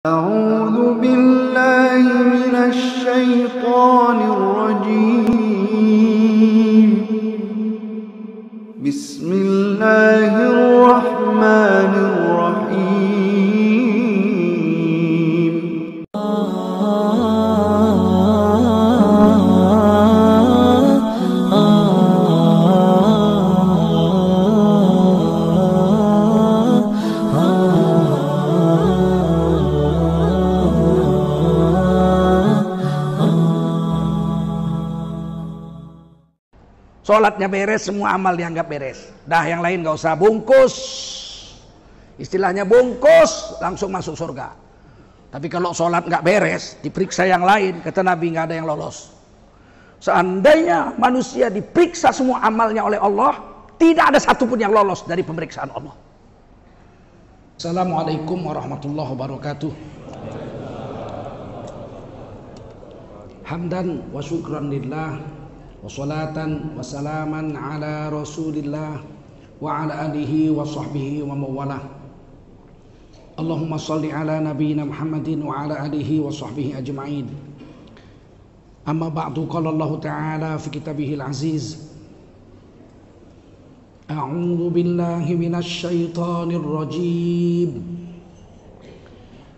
أعوذ بالله من الشيطان الرجيم بسم الله الرحمن الرحيم Sholatnya beres, semua amal dianggap beres. Dah yang lain gak usah bungkus. Istilahnya bungkus, langsung masuk surga. Tapi kalau sholat gak beres, diperiksa yang lain, kata Nabi gak ada yang lolos. Seandainya manusia diperiksa semua amalnya oleh Allah, tidak ada satupun yang lolos dari pemeriksaan Allah. Assalamualaikum warahmatullahi wabarakatuh. Hamdan wa syukran lillah, wassalatan wassalaman ala rasulillah wa ala alihi wa sahbihi wa mawalah. Allahumma salli ala nabiyyina Muhammadin wa ala alihi wa sahbihi ajma'in. Amma ba'du, qala Allah ta'ala fi kitabihil aziz, a'udzu billahi minasy syaithanir rajim.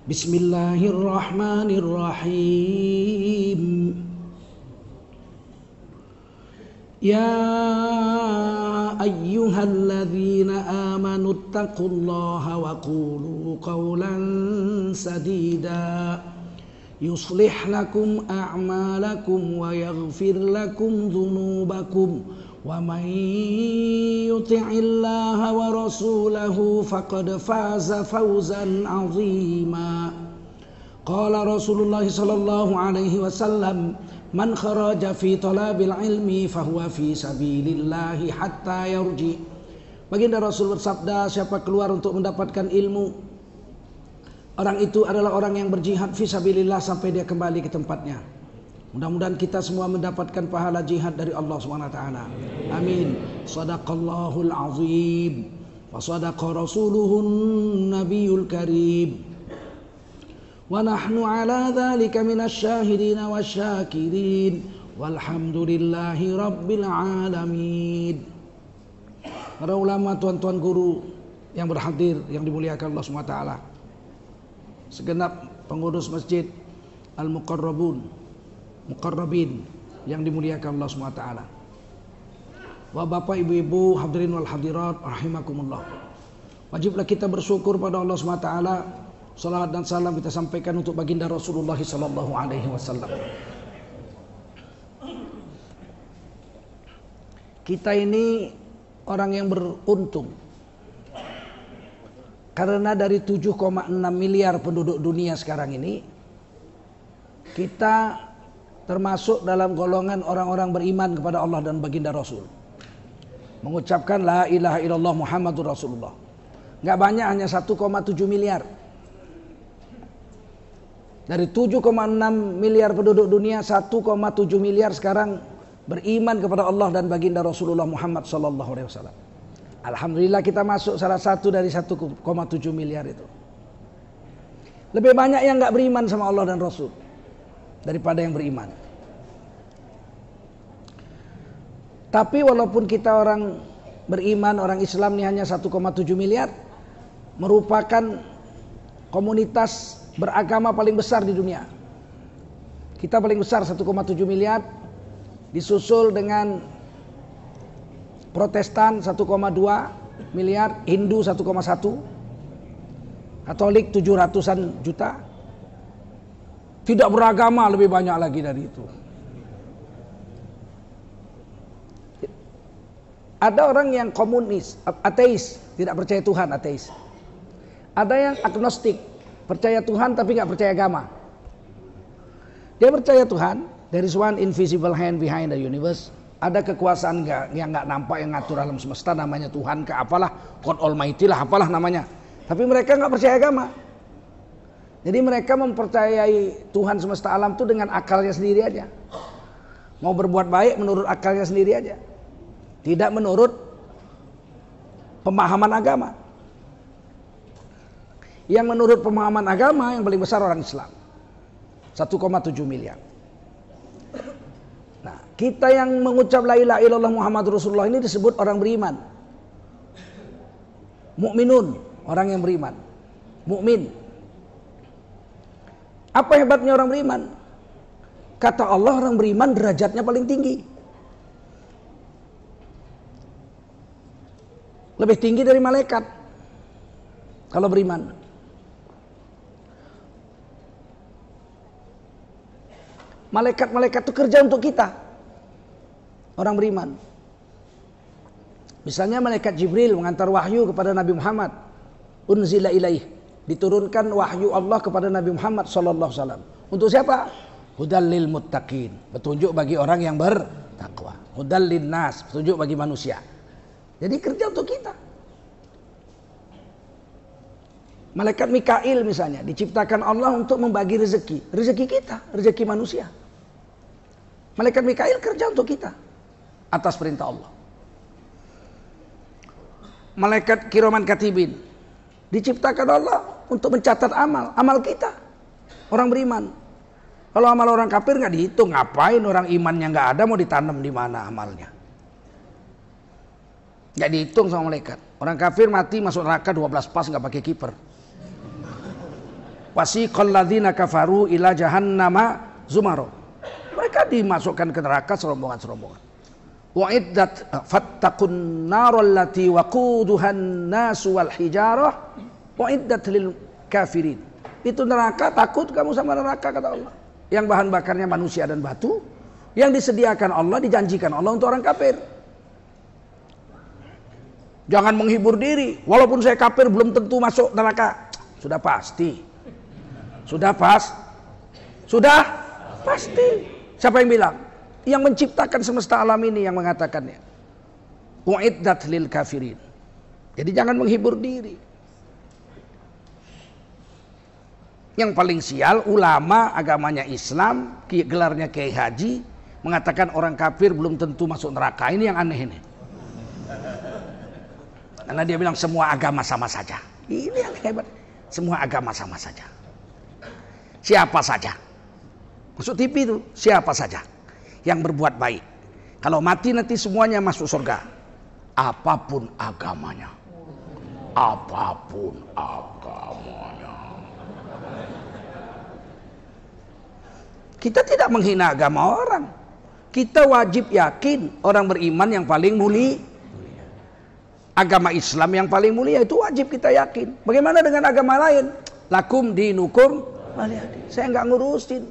Bismillahirrahmanirrahim. يا أيها الذين آمنوا اتقوا الله وقولوا قولا سديدا يصلح لكم أعمالكم ويغفر لكم ذنوبكم ومن يطع الله ورسوله فقد فاز فوزا عظيما. قال رسول الله صلى الله عليه وسلم Man kharaja fi talabil ilmi fahuwa fi sabilillahi hatta yarji. Baginda Rasul bersabda, siapa keluar untuk mendapatkan ilmu, orang itu adalah orang yang berjihad fi sabilillah sampai dia kembali ke tempatnya. Mudah-mudahan kita semua mendapatkan pahala jihad dari Allah SWT. Amin. Sadaqallahul azim wa sadaqa rasuluhun nabiyul karim. Wa nahnu ala dzalika minasyahidin wasyakirin walhamdulillahi rabbil alamin. Para ulama, tuan-tuan guru yang berhadir, yang dimuliakan Allah SWT, segenap pengurus masjid Al-Muqarrabin yang dimuliakan Allah SWT, wa bapak ibu-ibu hadirin wal hadirat rahimakumullah. Wajiblah kita bersyukur pada Allah SWT. Salawat dan salam kita sampaikan untuk baginda Rasulullah sallallahu alaihi wasallam. Kita ini orang yang beruntung, karena dari 7,6 miliar penduduk dunia sekarang ini, kita termasuk dalam golongan orang-orang beriman kepada Allah dan baginda Rasul, mengucapkan la ilaha illallah Muhammadur Rasulullah. Gak banyak, hanya 1,7 miliar. Dari 7,6 miliar penduduk dunia, 1,7 miliar sekarang beriman kepada Allah dan baginda Rasulullah Muhammad sallallahu alaihi wasallam. Alhamdulillah kita masuk salah satu dari 1,7 miliar itu. Lebih banyak yang enggak beriman sama Allah dan Rasul daripada yang beriman. Tapi walaupun kita orang beriman, orang Islam ini hanya 1,7 miliar, merupakan komunitas beragama paling besar di dunia. Kita paling besar 1,7 miliar, disusul dengan Protestan 1,2 miliar, Hindu 1,1, Katolik 700-an juta. Tidak beragama lebih banyak lagi dari itu. Ada orang yang komunis, ateis, tidak percaya Tuhan, ateis. Ada yang agnostik, percaya Tuhan tapi gak percaya agama. Dia percaya Tuhan, there is one invisible hand behind the universe. Ada kekuasaan yang gak nampak yang ngatur alam semesta, namanya Tuhan ke apalah, God Almighty lah, apalah namanya. Tapi mereka gak percaya agama. Jadi mereka mempercayai Tuhan semesta alam itu dengan akalnya sendiri aja. Mau berbuat baik menurut akalnya sendiri aja, tidak menurut pemahaman agama. Yang menurut pemahaman agama yang paling besar orang Islam. 1,7 miliar. Nah, kita yang mengucap la ilaha illallah Muhammadur Rasulullah ini disebut orang beriman. Mukminun, orang yang beriman. Mukmin. Apa hebatnya orang beriman? Kata Allah, orang beriman derajatnya paling tinggi. Lebih tinggi dari malaikat kalau beriman. Malaikat-malaikat itu kerja untuk kita, orang beriman. Misalnya malaikat Jibril mengantar wahyu kepada Nabi Muhammad. Unzila ilaih, diturunkan wahyu Allah kepada Nabi Muhammad sallallahu alaihi wasallam. Untuk siapa? Hudal lil muttaqin, petunjuk bagi orang yang bertakwa. Hudal lin nas, petunjuk bagi manusia. Jadi kerja untuk kita. Malaikat Mikail misalnya diciptakan Allah untuk membagi rezeki. Rezeki kita, rezeki manusia. Malaikat Mikail kerja untuk kita atas perintah Allah. Malaikat Kiraman Katibin diciptakan Allah untuk mencatat amal kita. Orang beriman. Kalau amal orang kafir nggak dihitung, ngapain orang imannya nggak ada mau ditanam di mana amalnya? Nggak dihitung sama malaikat. Orang kafir mati masuk neraka 12 pas nggak pakai kiper. Wasiqal ladzina kafaru ila jahannama zumaro. Mereka dimasukkan ke neraka serombongan-serombongan. Wa'iddat fattaqun naral lati waquduhan nasu wal hijarah wa'iddat lil kafirin. Itu neraka, takut kamu sama neraka kata Allah. Yang bahan bakarnya manusia dan batu, yang disediakan Allah, dijanjikan Allah untuk orang kafir. Jangan menghibur diri, walaupun saya kafir belum tentu masuk neraka. Sudah pasti. Sudah pasti. Siapa yang bilang? Yang menciptakan semesta alam ini yang mengatakannya. Uiddat lil kafirin. Jadi jangan menghibur diri. Yang paling sial ulama agamanya Islam, gelarnya Kiai Haji, mengatakan orang kafir belum tentu masuk neraka. Ini yang aneh ini. Karena dia bilang semua agama sama saja. Ini yang hebat. Semua agama sama saja. Siapa saja. Masuk TV itu, siapa saja yang berbuat baik. Kalau mati nanti semuanya masuk surga. Apapun agamanya. Apapun agamanya. Kita tidak menghina agama orang. Kita wajib yakin orang beriman yang paling mulia. Agama Islam yang paling mulia itu wajib kita yakin. Bagaimana dengan agama lain? Lakum dinukum waliyadin. Saya nggak ngurusin.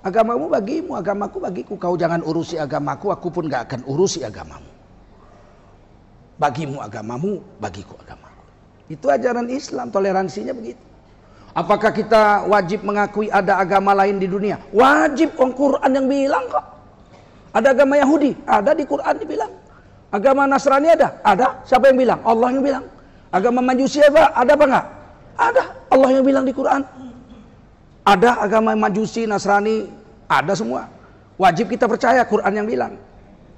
Agamamu bagimu, agamaku bagiku. Kau jangan urusi agamaku, aku pun nggak akan urusi agamamu. Bagimu agamamu, bagiku agamaku. Itu ajaran Islam, toleransinya begitu. Apakah kita wajib mengakui ada agama lain di dunia? Wajib, Quran yang bilang kok. Ada agama Yahudi, ada di Quran dibilang. Agama Nasrani ada? Ada. Siapa yang bilang? Allah yang bilang. Agama Majusi ada apa enggak? Ada. Allah yang bilang di Quran. Ada agama Majusi, Nasrani, ada semua. Wajib kita percaya Quran yang bilang.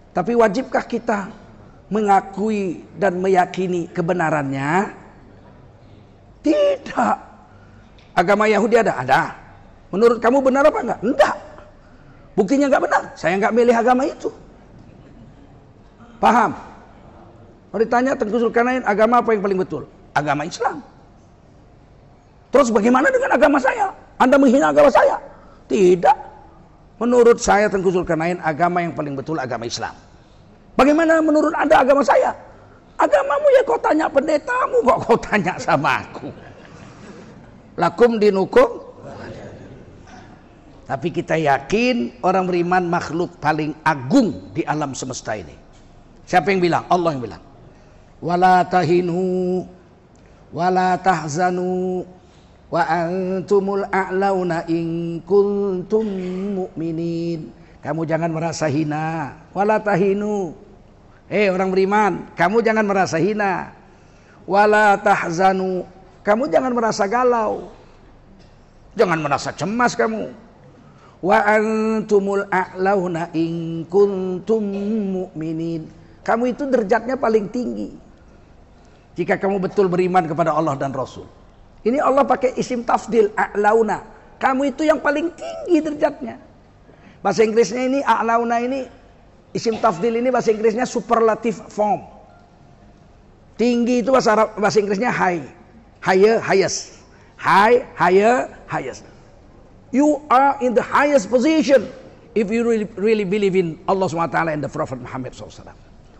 Tapi wajibkah kita mengakui dan meyakini kebenarannya? Tidak. Agama Yahudi ada? Ada. Menurut kamu benar apa enggak? Enggak. Buktinya enggak benar. Saya enggak milih agama itu. Paham? Kalau ditanya Tengku Zulkarnain, agama apa yang paling betul? Agama Islam. Terus bagaimana dengan agama saya? Anda menghina agama saya? Tidak. Menurut saya Tengku Zulkarnain, agama yang paling betul agama Islam. Bagaimana menurut Anda agama saya? Agamamu ya kau tanya pendetamu, kok kau tanya sama aku. Lakum dinukum. Tapi kita yakin orang beriman makhluk paling agung di alam semesta ini. Siapa yang bilang? Allah yang bilang. Wala tahinu wala tahzanu wa antumul a'launa in kuntum mu'minin. Kamu jangan merasa hina. Wala tahinu. Orang beriman, kamu jangan merasa hina. Wala tahzanu. Kamu jangan merasa galau. Jangan merasa cemas kamu. Wa antumul a'launa in kuntum mu'minin. Kamu itu derajatnya paling tinggi jika kamu betul beriman kepada Allah dan Rasul. Ini Allah pakai isim tafdil, a'launa. Kamu itu yang paling tinggi derajatnya. Bahasa Inggrisnya ini a'launa ini, isim tafdil ini bahasa Inggrisnya superlative form. Tinggi itu bahasa Inggrisnya high. Higher, highest. High, higher, highest. You are in the highest position if you really believe in Allah SWT and the Prophet Muhammad SAW.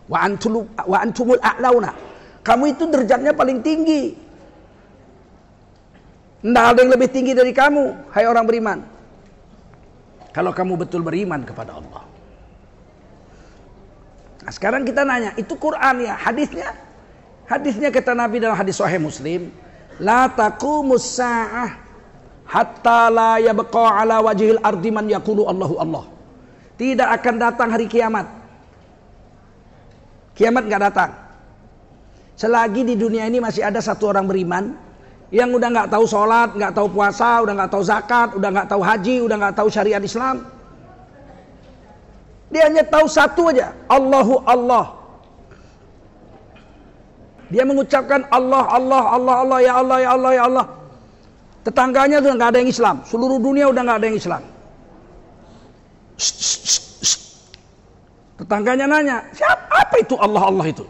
Wa antumul a'launa. Kamu itu derajatnya paling tinggi. Tidak ada yang lebih tinggi dari kamu, hai orang beriman. Kalau kamu betul beriman kepada Allah. Nah, sekarang kita nanya, itu Quran ya, hadisnya? Hadisnya kata Nabi dalam hadis Sahih Muslim, la taqumus sa'ah hatta la yabqa ala wajhil ardi man yaqulu Allahu Allah. Tidak akan datang hari kiamat. Kiamat enggak datang. Selagi di dunia ini masih ada satu orang beriman yang udah nggak tahu sholat, nggak tahu puasa, udah nggak tahu zakat, udah nggak tahu haji, udah nggak tahu syariat Islam. Dia hanya tahu satu aja, Allahu Allah. Dia mengucapkan Allah, Allah, Allah, Allah, ya Allah, ya Allah, ya Allah. Tetangganya udah nggak ada yang Islam, seluruh dunia udah nggak ada yang Islam. Tetangganya nanya, siapa itu Allah, Allah itu?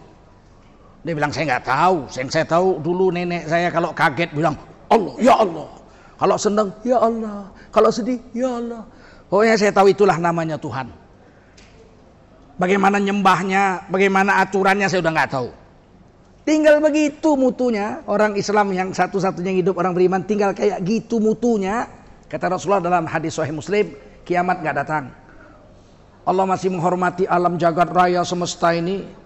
Dia bilang, saya nggak tahu. Yang saya tahu dulu nenek saya kalau kaget bilang Allah, ya Allah. Kalau senang, ya Allah. Kalau sedih, ya Allah. Pokoknya saya tahu itulah namanya Tuhan. Bagaimana nyembahnya, bagaimana aturannya saya udah nggak tahu. Tinggal begitu mutunya. Orang Islam yang satu-satunya yang hidup orang beriman tinggal kayak gitu mutunya. Kata Rasulullah dalam hadis Sahih Muslim, kiamat nggak datang. Allah masih menghormati alam jagat raya semesta ini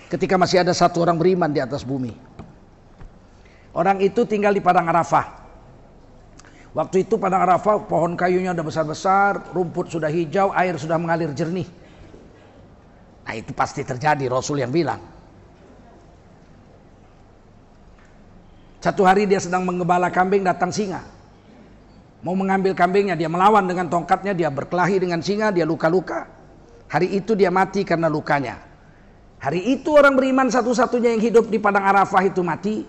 ketika masih ada satu orang beriman di atas bumi. Orang itu tinggal di padang Arafah. Waktu itu padang Arafah pohon kayunya udah besar-besar, rumput sudah hijau, air sudah mengalir jernih. Nah itu pasti terjadi, Rasul yang bilang. Satu hari dia sedang menggembala kambing, datang singa. Mau mengambil kambingnya, dia melawan dengan tongkatnya, dia berkelahi dengan singa, dia luka-luka. Hari itu dia mati karena lukanya. Hari itu orang beriman satu-satunya yang hidup di padang Arafah itu mati.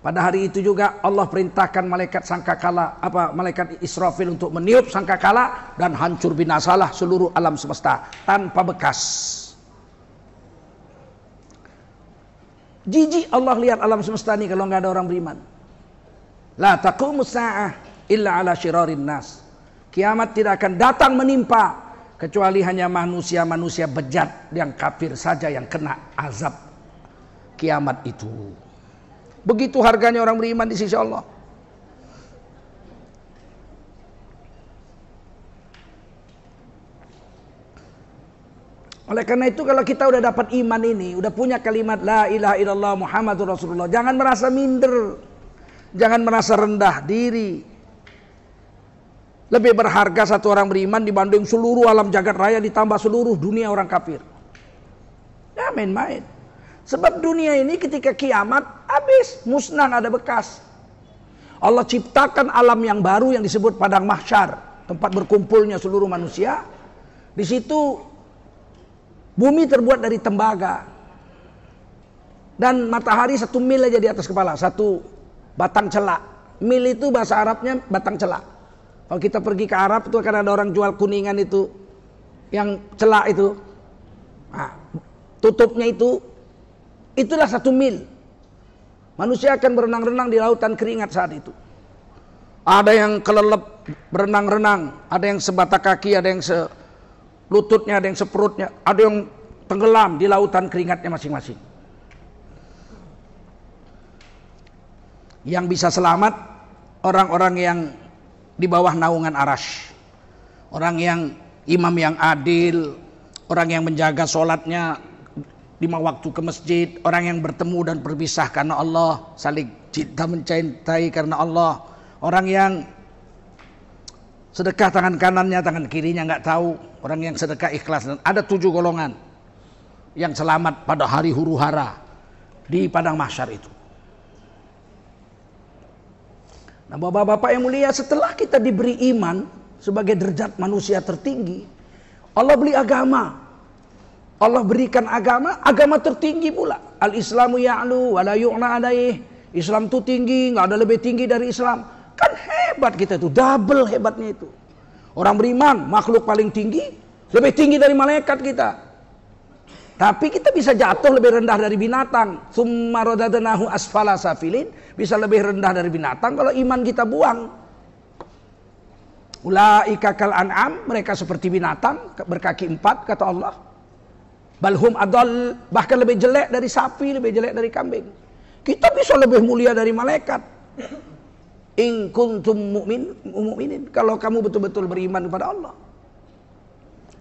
Pada hari itu juga Allah perintahkan malaikat sangkakala, malaikat Israfil untuk meniup sangkakala dan hancur binasalah seluruh alam semesta tanpa bekas. Jijik Allah lihat alam semesta ini kalau nggak ada orang beriman. La taqumus sa'ah illa ala syirarin nas. Kiamat tidak akan datang menimpa kecuali hanya manusia-manusia bejat yang kafir saja yang kena azab kiamat itu. Begitu harganya orang beriman di sisi Allah. Oleh karena itu kalau kita udah dapat iman ini, udah punya kalimat la ilaha illallah Muhammadur Rasulullah, jangan merasa minder, jangan merasa rendah diri. Lebih berharga satu orang beriman dibanding seluruh alam jagat raya ditambah seluruh dunia orang kafir. Ya main-main. Sebab dunia ini ketika kiamat habis, musnah, ada bekas. Allah ciptakan alam yang baru yang disebut padang mahsyar, tempat berkumpulnya seluruh manusia. Di situ bumi terbuat dari tembaga. Dan matahari 1 mil aja di atas kepala, 1 batang celak. Mil itu bahasa Arabnya batang celak. Kalau kita pergi ke Arab itu akan ada orang jual kuningan itu, yang celak itu, nah, tutupnya itu, itulah 1 mil. Manusia akan berenang-renang di lautan keringat saat itu. Ada yang kelelep berenang-renang, ada yang sebatak kaki, ada yang selututnya, ada yang seperutnya, ada yang tenggelam di lautan keringatnya masing-masing. Yang bisa selamat orang-orang yang di bawah naungan Arash, orang yang imam yang adil, orang yang menjaga sholatnya 5 waktu ke masjid, orang yang bertemu dan berpisah karena Allah, saling cinta mencintai karena Allah, orang yang sedekah tangan kanannya, tangan kirinya nggak tahu, orang yang sedekah ikhlas. Dan ada 7 golongan yang selamat pada hari huru hara di padang mahsyar itu. Nah bapak-bapak yang mulia, setelah kita diberi iman sebagai derajat manusia tertinggi, Allah beri agama. Allah berikan agama, agama tertinggi pula. Al-Islamu ya'lu wa la yu'la alaih. Islam tuh tinggi, nggak ada lebih tinggi dari Islam. Kan hebat kita itu, double hebatnya itu. Orang beriman, makhluk paling tinggi, lebih tinggi dari malaikat kita. Tapi kita bisa jatuh lebih rendah dari binatang. Tsumma radadnahu asfala safilin, bisa lebih rendah dari binatang kalau iman kita buang. Ulaika kal an'am, mereka seperti binatang berkaki 4 kata Allah. Balhum adall, bahkan lebih jelek dari sapi, lebih jelek dari kambing. Kita bisa lebih mulia dari malaikat. In kuntum mu'minin, kalau kamu betul-betul beriman kepada Allah.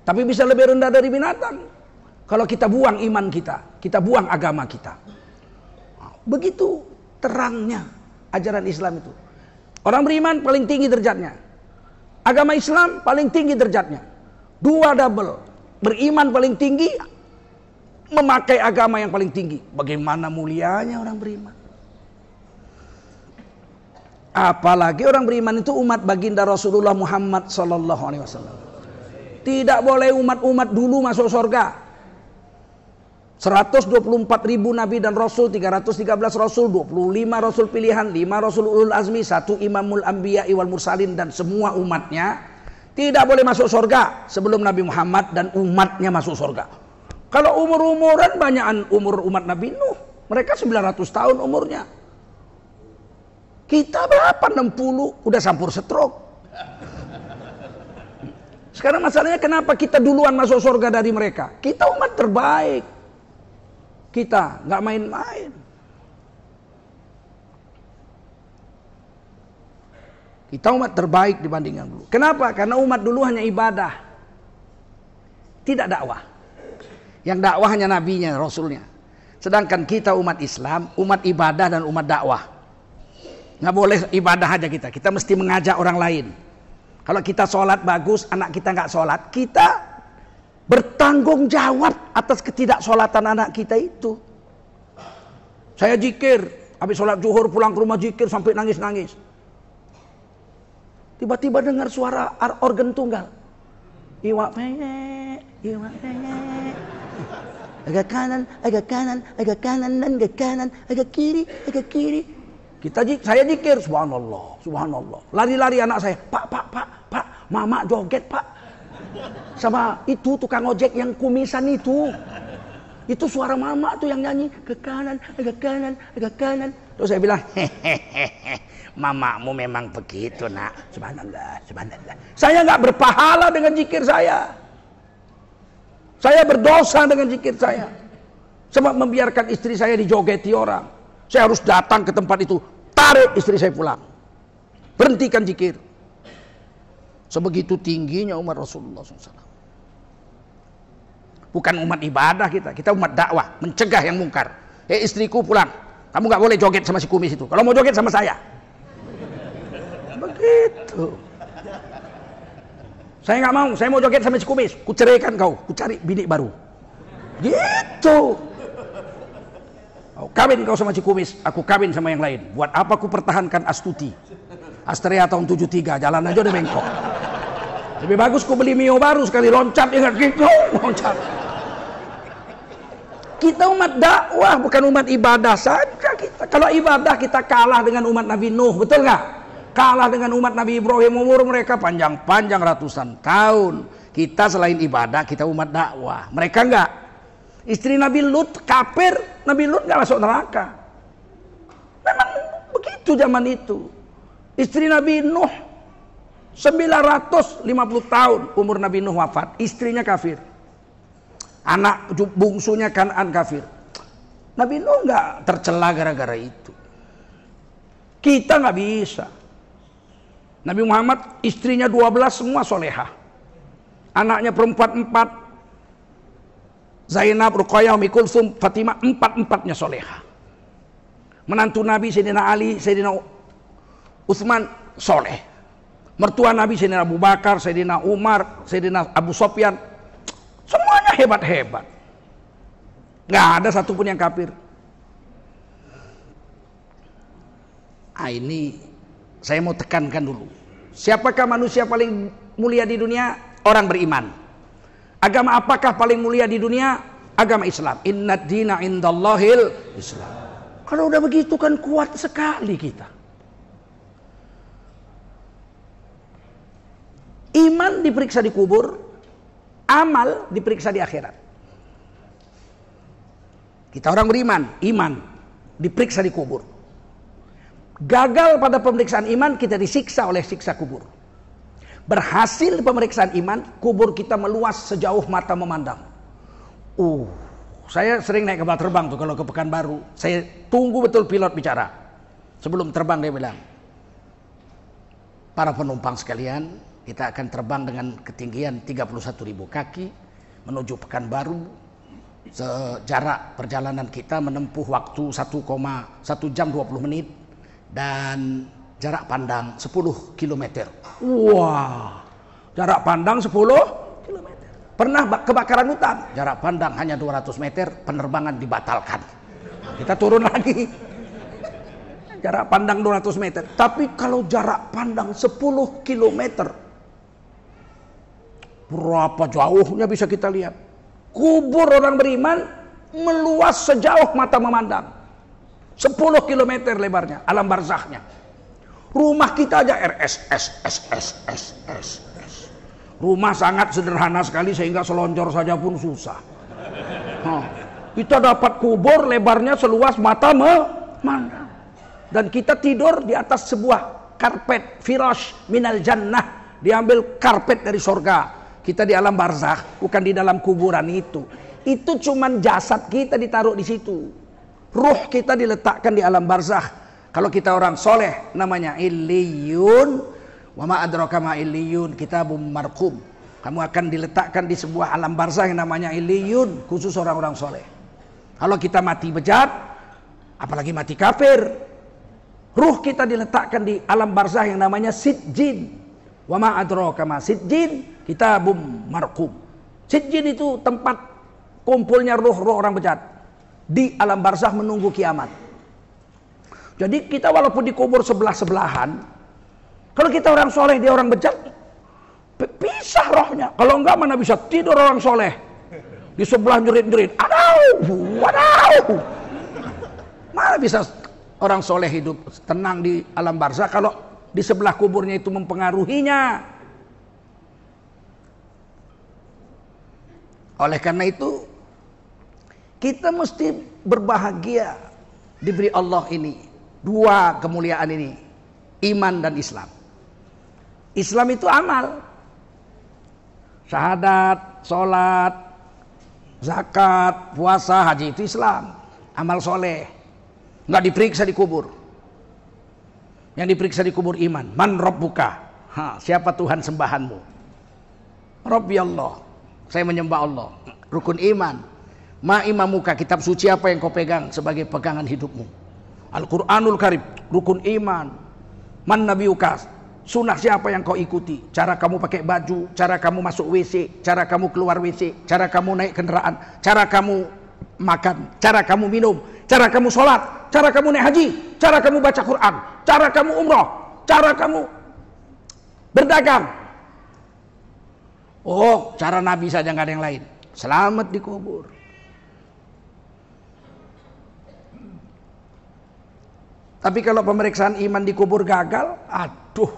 Tapi bisa lebih rendah dari binatang kalau kita buang iman kita buang agama kita. Begitu terangnya ajaran Islam itu. Orang beriman paling tinggi derajatnya. Agama Islam paling tinggi derajatnya. Dua double. Beriman paling tinggi, memakai agama yang paling tinggi. Bagaimana mulianya orang beriman. Apalagi orang beriman itu umat baginda Rasulullah Muhammad sallallahu alaihi wasallam. Tidak boleh umat-umat dulu masuk surga. 124.000 nabi dan rasul, 313 rasul, 25 rasul pilihan, 5 rasul ulul azmi, 1 imamul anbiya wal mursalin, dan semua umatnya tidak boleh masuk surga sebelum Nabi Muhammad dan umatnya masuk surga. Kalau umur-umuran, banyakan umur umat Nabi Nuh. Mereka 900 tahun umurnya. Kita berapa? 60, udah sampur stroke. Sekarang masalahnya kenapa kita duluan masuk surga dari mereka? Kita umat terbaik. Kita nggak main-main. Kita umat terbaik dibandingkan dulu. Kenapa? Karena umat dulu hanya ibadah, tidak dakwah. Yang dakwah hanya nabinya, rasulnya. Sedangkan kita umat Islam, umat ibadah dan umat dakwah. Nggak boleh ibadah aja kita mesti mengajak orang lain. Kalau kita sholat bagus, anak kita nggak sholat, kita bertanggung jawab atas ketidaksolatan anak kita itu. Saya zikir, habis sholat zuhur pulang ke rumah zikir sampai nangis-nangis. Tiba-tiba dengar suara organ tunggal. Iwak pengek, iwak pengek. Agak kanan, agak kanan, agak kanan, dan agak kanan, agak kiri, agak kiri. Saya zikir, subhanallah, subhanallah. Lari-lari anak saya, pak, mama joget pak. Sama itu tukang ojek yang kumisan itu. Itu suara mama tuh yang nyanyi, ke kanan, agak kanan, agak kanan. Terus saya bilang, hehehe, mamamu memang begitu nak. Subhanallah, subhanallah. Saya nggak berpahala dengan zikir saya. Saya berdosa dengan zikir saya. Sebab membiarkan istri saya dijogeti orang. Saya harus datang ke tempat itu, tarik istri saya pulang, berhentikan zikir. Sebegitu tingginya umat Rasulullah SAW. Bukan umat ibadah kita umat dakwah, mencegah yang mungkar. Istriku pulang, kamu nggak boleh joget sama si kumis itu. Kalau mau joget sama saya. Begitu. Saya nggak mau, saya mau joget sama si kumis. Kuceraikan kau, kucari bini baru. Gitu. Kawin kau sama si kumis, aku kawin sama yang lain. Buat apa ku pertahankan Astuti? Astrea tahun 73, jalan aja udah bengkok. Lebih bagus ku beli Mio baru sekali loncat, ingat gitu, loncat. Kita umat dakwah, bukan umat ibadah saja kita. Kalau ibadah kita kalah dengan umat Nabi Nuh, betul nggak? Kalah dengan umat Nabi Ibrahim, umur mereka panjang-panjang ratusan tahun. Kita selain ibadah, kita umat dakwah. Mereka enggak. Istri Nabi Lut kafir, Nabi Lut nggak masuk neraka. Memang begitu zaman itu. Istri Nabi Nuh 950 tahun umur Nabi Nuh wafat, istrinya kafir. Anak bungsunya Kan'an kafir. Nabi Nuh nggak tercela gara-gara itu. Kita nggak bisa. Nabi Muhammad istrinya 12 semua solehah. Anaknya perempuan 4. Zainab, Ruqayyah, Ummi Kulsum, Fatimah, 4-4-nya solehah. Menantu Nabi Sayyidina Ali, Sayyidina Utsman soleh. Mertua Nabi Sayyidina Abu Bakar, Sayyidina Umar, Sayyidina Abu Sofyan, semuanya hebat-hebat. Nggak ada satupun yang kafir. Ini saya mau tekankan dulu. Siapakah manusia paling mulia di dunia? Orang beriman. Agama apakah paling mulia di dunia? Agama Islam. Inna dina indallahil Islam. Kalau udah begitu kan kuat sekali kita. Iman diperiksa di kubur, amal diperiksa di akhirat. Kita orang beriman, iman diperiksa di kubur. Gagal pada pemeriksaan iman, kita disiksa oleh siksa kubur. Berhasil pemeriksaan iman, kubur kita meluas sejauh mata memandang. Saya sering naik kapal terbang tuh kalau ke Pekanbaru. Saya tunggu betul pilot bicara. Sebelum terbang dia bilang, para penumpang sekalian, kita akan terbang dengan ketinggian 31.000 kaki menuju Pekanbaru. Jarak perjalanan kita menempuh waktu 1 jam 20 menit dan jarak pandang 10 km. Wah, jarak pandang 10 km. Pernah kebakaran hutan, jarak pandang hanya 200 meter, penerbangan dibatalkan. Kita turun lagi. Jarak pandang 200 meter. Tapi kalau jarak pandang 10 km, berapa jauhnya bisa kita lihat. Kubur orang beriman meluas sejauh mata memandang. 10 km lebarnya, alam barzahnya. Rumah kita aja RSS. Rumah sangat sederhana sekali sehingga selonjor saja pun susah. Kita dapat kubur lebarnya seluas mata memandang. Dan kita tidur di atas sebuah karpet firash minal jannah, diambil karpet dari surga. Kita di alam barzakh, bukan di dalam kuburan itu. Itu cuman jasad kita ditaruh di situ. Ruh kita diletakkan di alam barzakh. Kalau kita orang soleh, namanya illiyun. Wa ma adraka ma illiyun, kitabum marqum. Kamu akan diletakkan di sebuah alam barzakh yang namanya illiyun, khusus orang-orang soleh. Kalau kita mati bejat, apalagi mati kafir, ruh kita diletakkan di alam barzakh yang namanya sijjin. Wa ma adraka ma sijjin, kitabum marqum. Sijjin itu tempat kumpulnya ruh-ruh orang bejat di alam barzakh menunggu kiamat. Jadi kita walaupun dikubur sebelah-sebelahan, kalau kita orang soleh dia orang bejat, pisah rohnya. Kalau enggak mana bisa tidur orang soleh di sebelah jerit-jerit, wadaw. Mana bisa orang soleh hidup tenang di alam barzakh kalau di sebelah kuburnya itu mempengaruhinya. Oleh karena itu kita mesti berbahagia diberi Allah ini dua kemuliaan ini, iman dan Islam. Islam itu amal, syahadat, sholat, zakat, puasa, haji itu Islam, amal soleh, nggak diperiksa di kubur. Yang diperiksa di kubur iman. Man rabbuka, siapa Tuhan sembahanmu? Rabbi Allah, saya menyembah Allah. Rukun iman. Ma imamuka, kitab suci apa yang kau pegang sebagai pegangan hidupmu? Al-Quranul Karim, rukun iman. Man nabiuka, sunnah siapa yang kau ikuti? Cara kamu pakai baju, cara kamu masuk WC, cara kamu keluar WC, cara kamu naik kendaraan, cara kamu makan, cara kamu minum, cara kamu sholat, cara kamu naik haji, cara kamu baca Quran, cara kamu umroh, cara kamu berdagang. Oh, cara Nabi saja nggak ada yang lain. Selamat dikubur. Tapi kalau pemeriksaan iman dikubur gagal, aduh,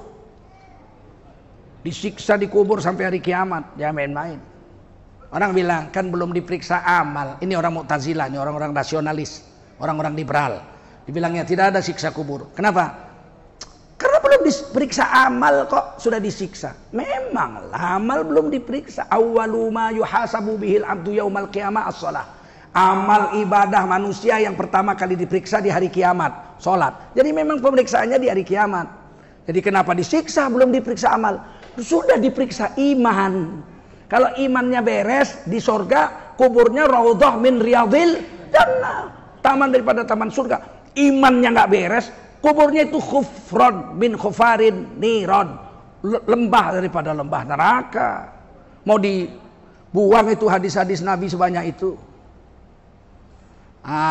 disiksa dikubur sampai hari kiamat, jangan main-main. Orang bilang kan belum diperiksa amal. Ini orang Mu'tazilah, ini orang-orang nasionalis, orang-orang liberal. Dibilangnya tidak ada siksa kubur. Kenapa? Karena belum diperiksa amal kok sudah disiksa. Memang amal belum diperiksa. Awwalu ma yuhasabu bihil abdu yaumal qiyamah as-shalah. Amal ibadah manusia yang pertama kali diperiksa di hari kiamat, sholat. Jadi memang pemeriksaannya di hari kiamat. Jadi kenapa disiksa belum diperiksa amal? Sudah diperiksa iman. Kalau imannya beres di surga, kuburnya raudhah min riyadhil jannah, taman daripada taman surga. Imannya nggak beres, kuburnya itu khufran min khufarin niron, lembah daripada lembah neraka. Mau dibuang itu hadis-hadis Nabi sebanyak itu.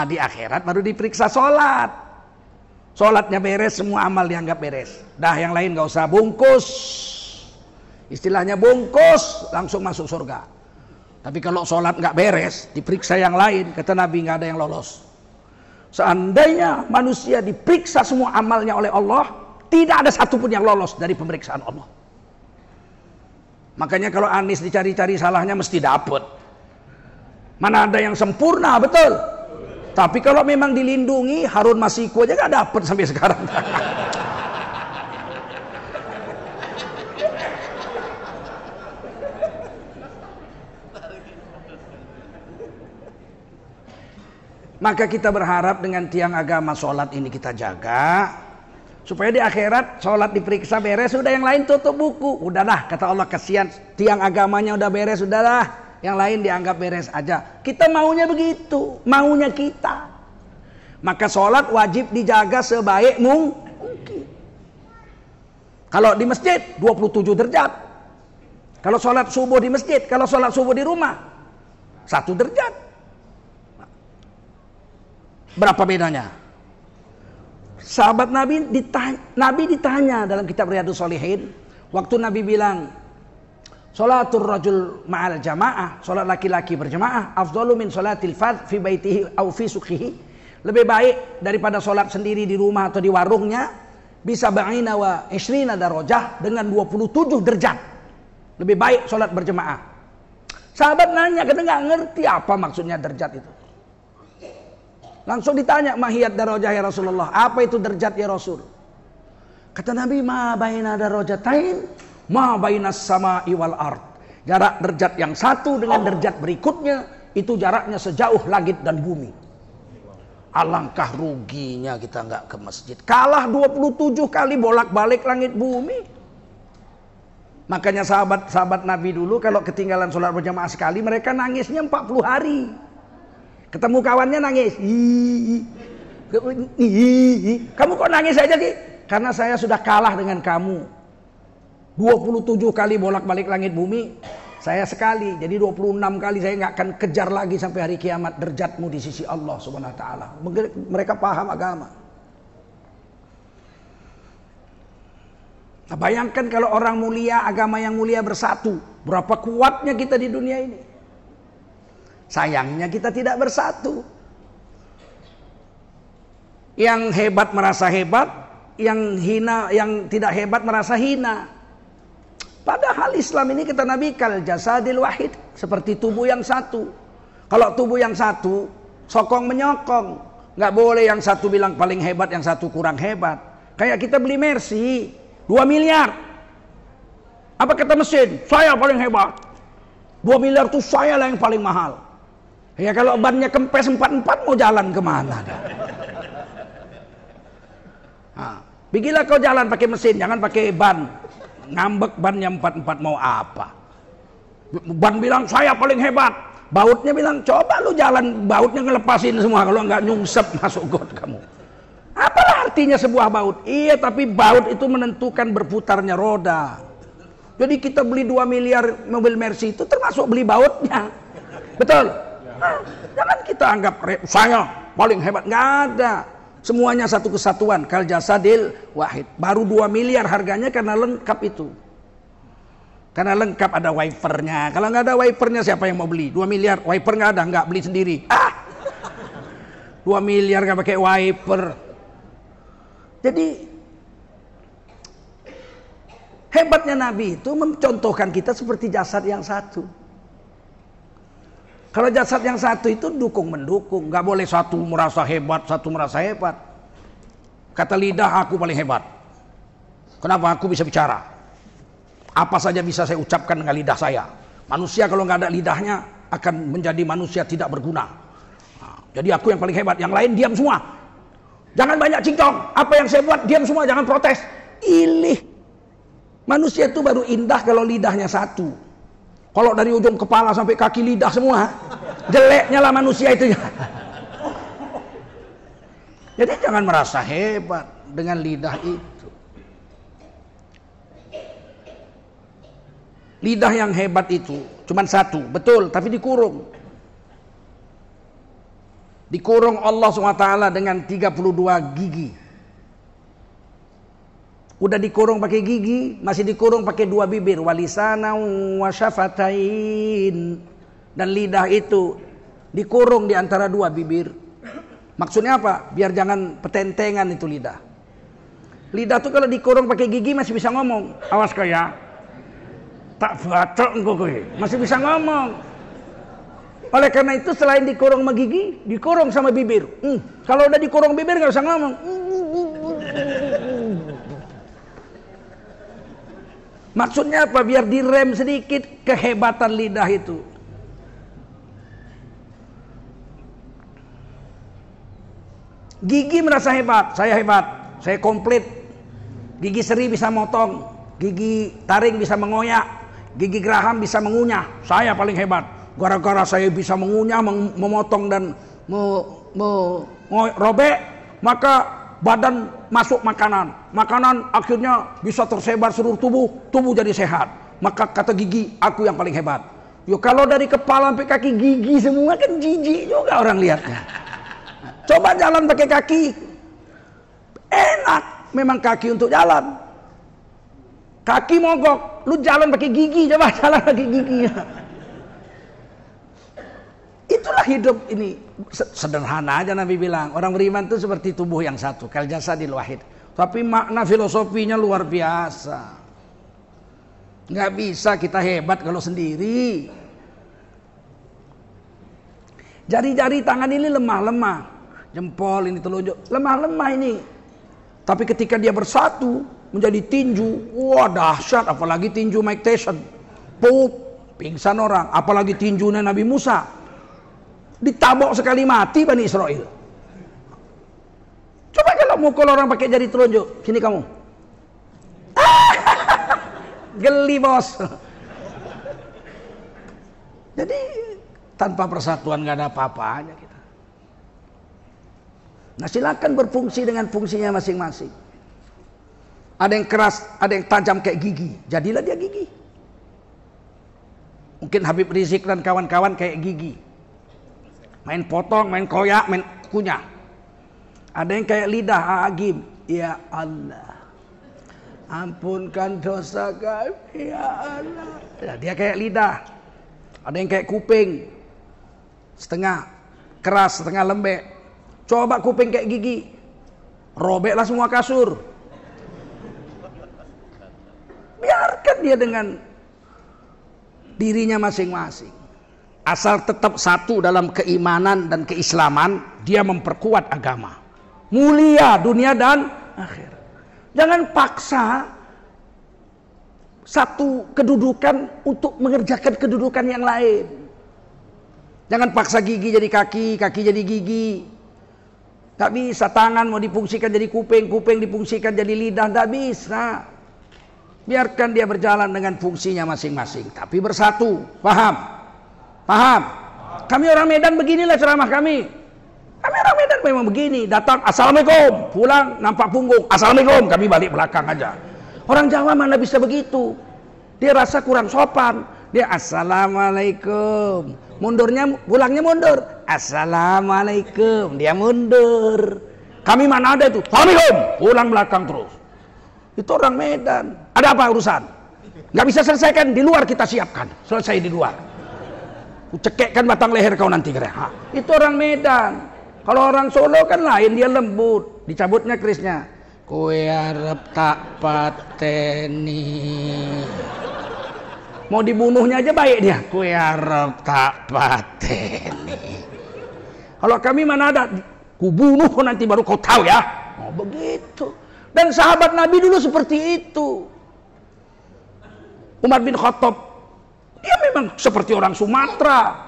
Di akhirat baru diperiksa sholat. Sholatnya beres, semua amal dianggap beres. Dah yang lain nggak usah, bungkus. Istilahnya bungkus, langsung masuk surga. Tapi kalau sholat nggak beres, diperiksa yang lain, kata Nabi nggak ada yang lolos. Seandainya manusia diperiksa semua amalnya oleh Allah, tidak ada satupun yang lolos dari pemeriksaan Allah. Makanya kalau Anies dicari-cari salahnya mesti dapat. Mana ada yang sempurna, betul. Tapi kalau memang dilindungi, Harun Masiku aja gak dapat sampai sekarang. Maka kita berharap dengan tiang agama sholat ini kita jaga, supaya di akhirat sholat diperiksa beres, sudah yang lain tutup buku. Udahlah, kata Allah, kasihan tiang agamanya udah beres, udahlah, yang lain dianggap beres aja. Kita maunya begitu, maunya kita. Maka sholat wajib dijaga sebaik mungkin. Kalau di masjid 27 derajat. Kalau sholat subuh di masjid, kalau sholat subuh di rumah 1 derajat. Berapa bedanya? Sahabat Nabi ditanya dalam kitab Riyadhus Shalihin, waktu Nabi bilang sholatul rajul ma'al jamaah, sholat laki-laki berjamaah, afdalu min sholatil fard fi baitihi au fi suqihi, lebih baik daripada sholat sendiri di rumah atau di warungnya, bisa ba'ina wa ishrina darajah, dengan 27 derajat. Lebih baik sholat berjamaah. Sahabat nanya, karena nggak ngerti apa maksudnya derajat itu. Langsung ditanya, mahiyat darajah ya Rasulullah, apa itu derajat ya Rasul? Kata Nabi, ma baina darajatain ma bainas sama'i wal ard. Jarak derajat yang satu dengan derajat berikutnya itu jaraknya sejauh langit dan bumi. Alangkah ruginya kita nggak ke masjid. Kalah 27 kali bolak-balik langit bumi. Makanya sahabat Nabi dulu kalau ketinggalan sholat berjamaah sekali, mereka nangisnya 40 hari. Ketemu kawannya nangis. Kamu kok nangis aja Ki? Karena saya sudah kalah dengan kamu. 27 kali bolak-balik langit bumi, saya sekali. Jadi 26 kali saya nggak akan kejar lagi sampai hari kiamat derajatmu di sisi Allah Subhanahu wa taala. Mereka paham agama. Nah, bayangkan kalau orang mulia, agama yang mulia bersatu, berapa kuatnya kita di dunia ini. Sayangnya kita tidak bersatu. Yang hebat merasa hebat, yang hina, yang tidak hebat merasa hina. Padahal Islam ini kata Nabi kal jasadil wahid, seperti tubuh yang satu. Kalau tubuh yang satu sokong menyokong, nggak boleh yang satu bilang paling hebat, yang satu kurang hebat. Kayak kita beli Mercy 2 miliar. Apa kata mesin? Saya paling hebat. 2 miliar itu saya lah yang paling mahal. Ya kalau bannya kempes 44 mau jalan kemana? Nah, bikinlah kau jalan pakai mesin, jangan pakai ban. Ngambek bannya 44 mau apa? Ban bilang saya paling hebat. Bautnya bilang coba lu jalan, bautnya ngelepasin semua, kalau nggak nyungsep masuk got kamu. Apalah artinya sebuah baut? Iya, tapi baut itu menentukan berputarnya roda. Jadi kita beli 2 miliar mobil Mercy itu termasuk beli bautnya. Betul? Nah, jangan kita anggap saya paling hebat. Nggak ada. Semuanya satu kesatuan. Kal jasadil wahid. Baru 2 miliar harganya karena lengkap itu. Karena lengkap, ada wipernya. Kalau nggak ada wipernya siapa yang mau beli? 2 miliar wiper nggak ada, nggak beli sendiri. 2 miliar nggak pakai wiper. Jadi hebatnya Nabi itu mencontohkan kita seperti jasad yang satu. Kalau jasad yang satu itu dukung-mendukung. Gak boleh satu merasa hebat, satu merasa hebat. Kata lidah, aku paling hebat. Kenapa? Aku bisa bicara. Apa saja bisa saya ucapkan dengan lidah saya. Manusia kalau gak ada lidahnya akan menjadi manusia tidak berguna. Nah, jadi aku yang paling hebat. Yang lain diam semua. Jangan banyak cincong. Apa yang saya buat diam semua, jangan protes. Ilih. Manusia itu baru indah kalau lidahnya satu. Kalau dari ujung kepala sampai kaki lidah semua, jeleknya lah manusia itu. Jadi jangan merasa hebat dengan lidah itu. Lidah yang hebat itu cuma satu, betul, tapi dikurung. Dikurung Allah SWT dengan 32 gigi. Udah dikurung pakai gigi, masih dikurung pakai 2 bibir, walisana wa syafatain. Dan lidah itu dikurung di antara 2 bibir. Maksudnya apa? Biar jangan petentengan itu lidah. Lidah tuh kalau dikurung pakai gigi masih bisa ngomong. Awas kau ya. Tak batok engkau kau. Masih bisa ngomong. Oleh karena itu selain dikurung sama gigi, dikurung sama bibir. Kalau udah dikurung bibir nggak usah ngomong. Maksudnya apa? Biar direm sedikit kehebatan lidah itu. Gigi merasa hebat, saya komplit. Gigi seri bisa motong, gigi taring bisa mengoyak, gigi geraham bisa mengunyah. Saya paling hebat. Gara-gara saya bisa mengunyah, memotong dan merobek, maka badan masuk makanan. Makanan akhirnya bisa tersebar seluruh tubuh jadi sehat. Maka kata gigi, aku yang paling hebat. Yo kalau dari kepala sampai kaki gigi semua kan jijik juga orang lihatnya. Coba jalan pakai kaki. Enak memang kaki untuk jalan. Kaki mogok, lu jalan pakai gigi, coba jalan pakai gigi. Itulah hidup ini. Sederhana aja Nabi bilang, orang beriman itu seperti tubuh yang satu, kal jasadil wahid. Tapi makna filosofinya luar biasa. Nggak bisa kita hebat kalau sendiri. Jari-jari tangan ini lemah-lemah. Jempol ini telunjuk lemah-lemah ini, tapi ketika dia bersatu menjadi tinju, wah dahsyat. Apalagi tinju Mike Tyson, pingsan orang. Apalagi tinjunya Nabi Musa, ditabok sekali mati Bani Israel. Coba kalau mukul orang pakai jari telunjuk, sini kamu. Geli bos. Jadi tanpa persatuan nggak ada apa-apanya kita. Nah silakan berfungsi dengan fungsinya masing-masing. Ada yang keras, ada yang tajam kayak gigi, jadilah dia gigi. Mungkin Habib Rizik dan kawan-kawan kayak gigi, main potong, main koyak, main kunyah. Ada yang kayak lidah, agim, ya Allah, ampunkan dosa kami, ya Allah. Ya, dia kayak lidah. Ada yang kayak kuping, setengah keras, setengah lembek. Coba kuping kayak gigi, robeklah semua kasur. Biarkan dia dengan dirinya masing-masing. Asal tetap satu dalam keimanan dan keislaman, dia memperkuat agama. Mulia dunia dan akhir. Jangan paksa satu kedudukan untuk mengerjakan kedudukan yang lain. Jangan paksa gigi jadi kaki, kaki jadi gigi. Tak bisa, tangan mau difungsikan jadi kuping, kuping difungsikan jadi lidah, tak bisa. Biarkan dia berjalan dengan fungsinya masing-masing, tapi bersatu. Paham? Paham? Kami orang Medan beginilah ceramah kami. Kami orang Medan memang begini. Datang, assalamualaikum. Pulang, nampak punggung, assalamualaikum. Kami balik belakang aja. Orang Jawa mana bisa begitu. Dia rasa kurang sopan. Dia assalamualaikum. Mundurnya, pulangnya mundur. Assalamualaikum. Dia mundur. Kami mana ada itu? Assalamualaikum. Pulang belakang terus. Itu orang Medan. Ada apa urusan? Nggak bisa selesaikan, di luar kita siapkan. Selesai di luar. Cekekkan batang leher kau nanti. Itu orang Medan. Kalau orang Solo kan lain, dia lembut. Dicabutnya kerisnya. Kowe arep tak pateni. Mau dibunuhnya aja baik dia. Kowe arep tak pateni. Kalau kami mana ada, kubunuh nanti baru kau tahu ya. Oh begitu. Dan sahabat Nabi dulu seperti itu. Umar bin Khattab, dia memang seperti orang Sumatera.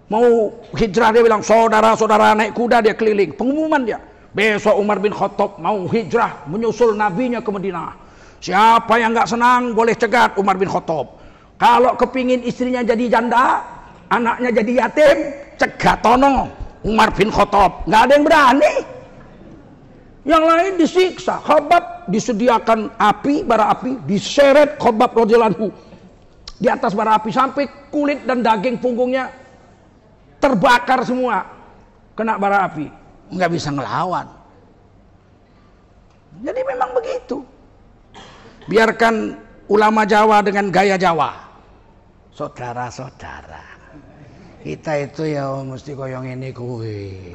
Mau hijrah dia bilang, saudara-saudara naik kuda, dia keliling. Pengumuman dia, besok Umar bin Khattab mau hijrah menyusul nabinya ke Madinah. Siapa yang nggak senang boleh cegat Umar bin Khattab. Kalau kepingin istrinya jadi janda, anaknya jadi yatim, cegat tono Umar bin Khattab. Nggak ada yang berani. Yang lain disiksa. Khabbab disediakan api, bara api, diseret Khabbab radhiyallahu anhu di atas bara api sampai kulit dan daging punggungnya terbakar semua, kena bara api, nggak bisa ngelawan. Jadi memang begitu. Biarkan ulama Jawa dengan gaya Jawa. Saudara-saudara, kita itu ya mesti koyong ini kuwi.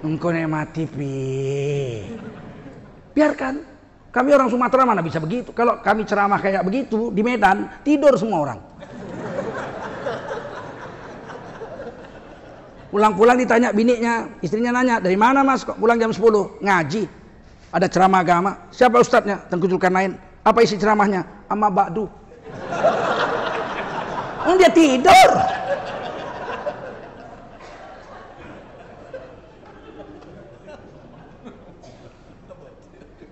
engkau mati pi. Biarkan. Kami orang Sumatera mana bisa begitu. Kalau kami ceramah kayak begitu di Medan, tidur semua orang. Pulang-pulang ditanya bininya, istrinya nanya, dari mana mas kok pulang jam 10? Ngaji. Ada ceramah agama. Siapa ustadznya? Tengku Zulkarnain. Apa isi ceramahnya? Amma ba'du. Oh, dia tidur.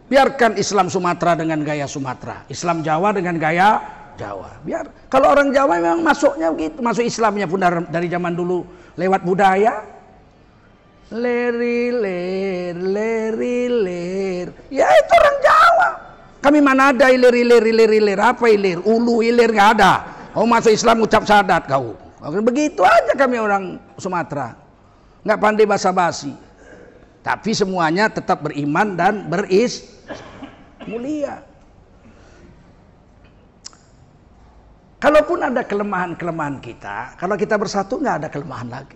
Biarkan Islam Sumatera dengan gaya Sumatera, Islam Jawa dengan gaya Jawa. Biar kalau orang Jawa memang masuknya begitu, masuk Islamnya pun dari zaman dulu lewat budaya. Leri ler. Ya itu orang Jawa. Kami mana ada ler. Apa ilir? Ulu ilir nggak ada. Kau masuk Islam ucap syahadat kau. Begitu aja kami orang Sumatera. Nggak pandai basa-basi. Tapi semuanya tetap beriman dan mulia. Kalaupun ada kelemahan-kelemahan kita, kalau kita bersatu nggak ada kelemahan lagi.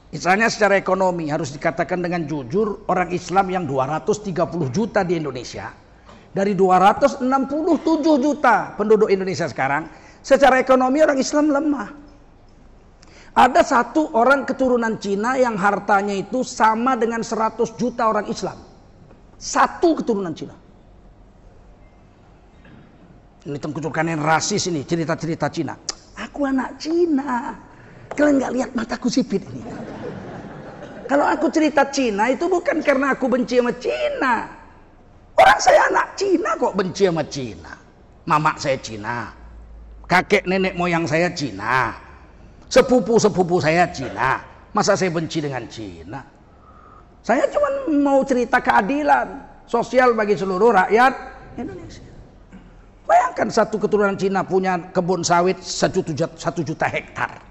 Misalnya secara ekonomi harus dikatakan dengan jujur, orang Islam yang 230 juta di Indonesia, dari 267 juta penduduk Indonesia sekarang, secara ekonomi orang Islam lemah. Ada satu orang keturunan Cina yang hartanya itu sama dengan 100 juta orang Islam. Satu keturunan Cina. Ini tengkucukan yang rasis ini, cerita-cerita Cina. Aku anak Cina. Kalian nggak lihat mataku sipit ini. Kalau aku cerita Cina itu bukan karena aku benci sama Cina. Orang saya anak Cina kok benci sama Cina. Mama saya Cina. Kakek nenek moyang saya Cina. Sepupu saya Cina. Masa saya benci dengan Cina? Saya cuma mau cerita keadilan sosial bagi seluruh rakyat Indonesia. Bayangkan satu keturunan Cina punya kebun sawit 1 juta hektar.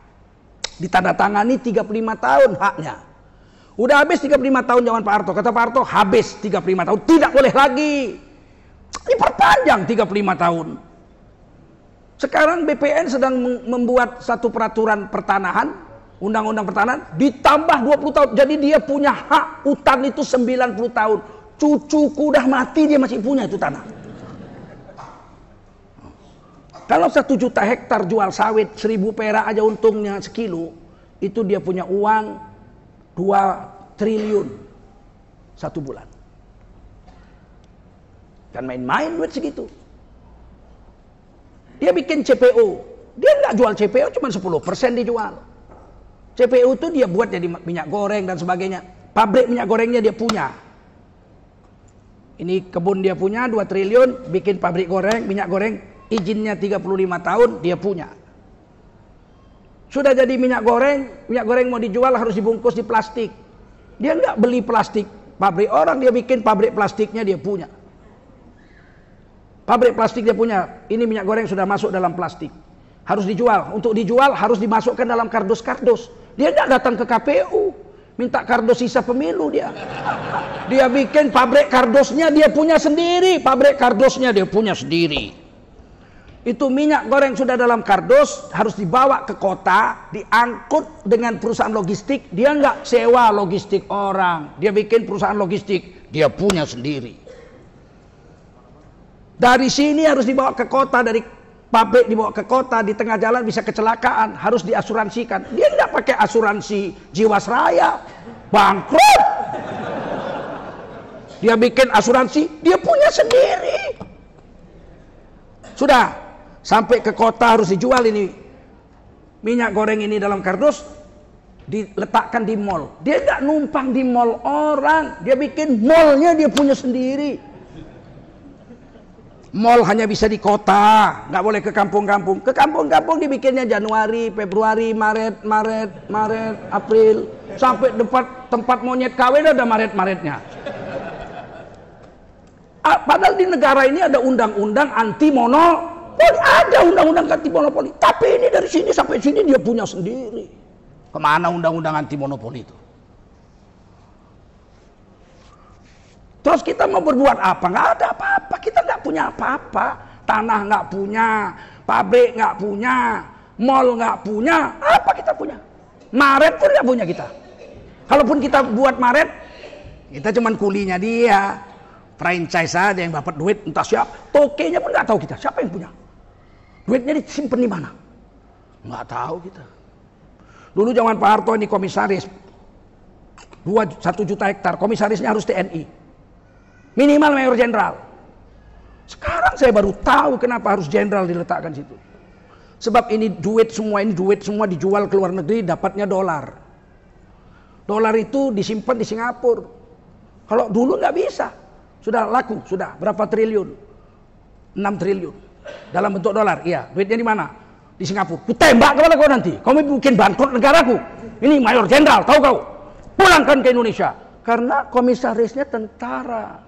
Ditandatangani 35 tahun haknya. Udah habis 35 tahun zaman Pak Harto. Kata Pak Harto habis 35 tahun. Tidak boleh lagi. Diperpanjang 35 tahun. Sekarang BPN sedang membuat satu peraturan pertanahan, undang-undang pertanahan, ditambah 20 tahun. Jadi dia punya hak hutan itu 90 tahun. Cucuku udah mati dia masih punya itu tanah. Kalau 1 juta hektar jual sawit 1.000 perak aja untungnya sekilo, itu dia punya uang 2 triliun satu bulan. Kan main-main duit segitu. Dia bikin CPO. Dia nggak jual CPO, cuma 10% dijual. CPO itu dia buat jadi minyak goreng dan sebagainya. Pabrik minyak gorengnya dia punya. Ini kebun dia punya 2 triliun, bikin pabrik goreng, minyak goreng, izinnya 35 tahun dia punya. Sudah jadi minyak goreng mau dijual harus dibungkus di plastik. Dia nggak beli plastik pabrik orang, dia bikin pabrik plastiknya dia punya. Pabrik plastik dia punya. Ini minyak goreng sudah masuk dalam plastik. Harus dijual. Untuk dijual harus dimasukkan dalam kardus-kardus. Dia tidak datang ke KPU. Minta kardus sisa pemilu dia. Dia bikin pabrik kardusnya dia punya sendiri. Pabrik kardusnya dia punya sendiri. Itu minyak goreng sudah dalam kardus. Harus dibawa ke kota. Diangkut dengan perusahaan logistik. Dia nggak sewa logistik orang. Dia bikin perusahaan logistik. Dia punya sendiri. Dari sini harus dibawa ke kota, dari pabrik dibawa ke kota, di tengah jalan bisa kecelakaan, harus diasuransikan. Dia tidak pakai asuransi Jiwasraya, bangkrut. Dia bikin asuransi, dia punya sendiri. Sudah, sampai ke kota harus dijual ini. Minyak goreng ini dalam kardus, diletakkan di mall. Dia tidak numpang di mall orang, dia bikin mallnya dia punya sendiri. Mall hanya bisa di kota, nggak boleh ke kampung-kampung. Ke kampung-kampung dibikinnya Januari, Februari, Maret, April, sampai tempat monyet kawin ada Maret-Maretnya. Padahal di negara ini ada undang-undang anti monopoli, ada undang-undang anti monopoli. Tapi ini dari sini sampai sini dia punya sendiri. Kemana undang-undang anti monopoli itu? Terus kita mau berbuat apa? Nggak ada apa-apa. Kita nggak punya apa-apa. Tanah nggak punya, pabrik nggak punya, mall nggak punya. Apa kita punya? Maret pun nggak punya kita. Kalaupun kita buat Maret, kita cuman kulinya dia, franchise aja yang dapat duit, entah siapa, tokenya pun nggak tahu kita siapa yang punya. Duitnya disimpan di mana? Nggak tahu kita. Dulu zaman Pak Harto ini komisaris, 1 juta hektar, komisarisnya harus TNI, minimal mayor jenderal. Sekarang saya baru tahu kenapa harus jenderal diletakkan situ. Sebab ini duit semua dijual ke luar negeri, dapatnya dolar. Dolar itu disimpan di Singapura. Kalau dulu nggak bisa, sudah laku, sudah berapa triliun? 6 triliun dalam bentuk dolar. Iya, duitnya di mana? Di Singapura. Ku tembak kepala kau nanti. Kau bikin bangkrut negaraku. Ini mayor jenderal, tahu kau? Pulangkan ke Indonesia. Karena komisarisnya tentara.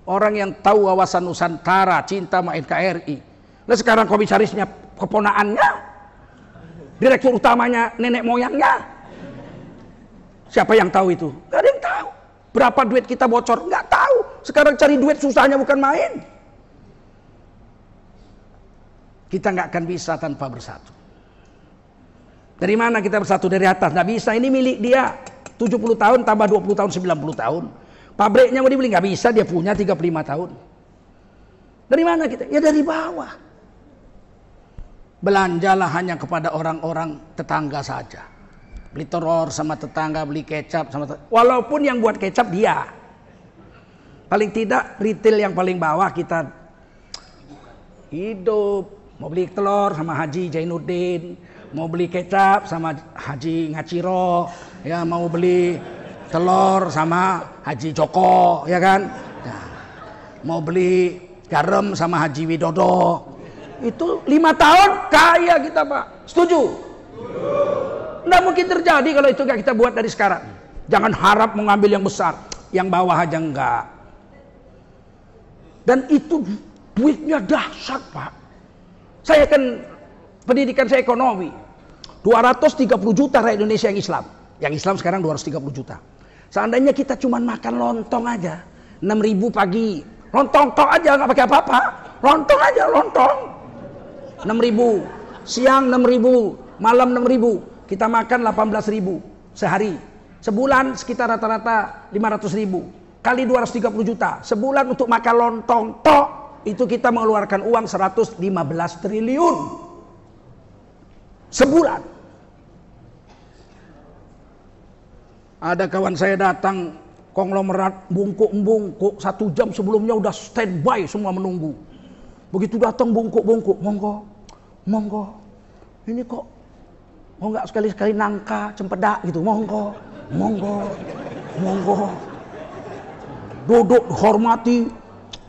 Orang yang tahu wawasan Nusantara, cinta sama NKRI. Nah sekarang komisarisnya keponaannya, direktur utamanya nenek moyangnya. Siapa yang tahu itu? Gak ada yang tahu. Berapa duit kita bocor? Gak tahu. Sekarang cari duit susahnya bukan main. Kita gak akan bisa tanpa bersatu. Dari mana kita bersatu? Dari atas. Gak bisa, ini milik dia. 70 tahun tambah 20 tahun 90 tahun. Pabriknya mau dibeli, gak bisa, dia punya 35 tahun. Dari mana kita? Ya dari bawah. Belanjalah hanya kepada orang-orang tetangga saja. Beli telur sama tetangga, beli kecap sama tetangga. Walaupun yang buat kecap dia. Paling tidak retail yang paling bawah kita hidup. Mau beli telur sama Haji Jainuddin, mau beli kecap sama Haji Ngaciro, ya mau beli telur sama Haji Joko, ya kan? Nah, mau beli garam sama Haji Widodo. Itu 5 tahun kaya kita, Pak. Setuju? Nggak mungkin terjadi kalau itu nggak kita buat dari sekarang. Jangan harap mengambil yang besar, yang bawah aja enggak. Dan itu duitnya dahsyat, Pak. Saya kan pendidikan saya ekonomi. 230 juta rakyat Indonesia yang Islam. Yang Islam sekarang 230 juta. Seandainya kita cuma makan lontong aja, 6.000 pagi. Lontong tok aja, nggak pakai apa-apa. Lontong aja, lontong. 6.000. Siang 6.000, malam 6.000. Kita makan 18.000 sehari. Sebulan sekitar rata-rata 500.000. Kali 230 juta. Sebulan untuk makan lontong tok, itu kita mengeluarkan uang 115 triliun. Sebulan. Ada kawan saya datang konglomerat bungkuk-bungkuk 1 jam sebelumnya udah standby semua menunggu. Begitu datang bungkuk-bungkuk, monggo. Ini kok nggak sekali-sekali nangka, cempedak gitu, monggo. Duduk hormati.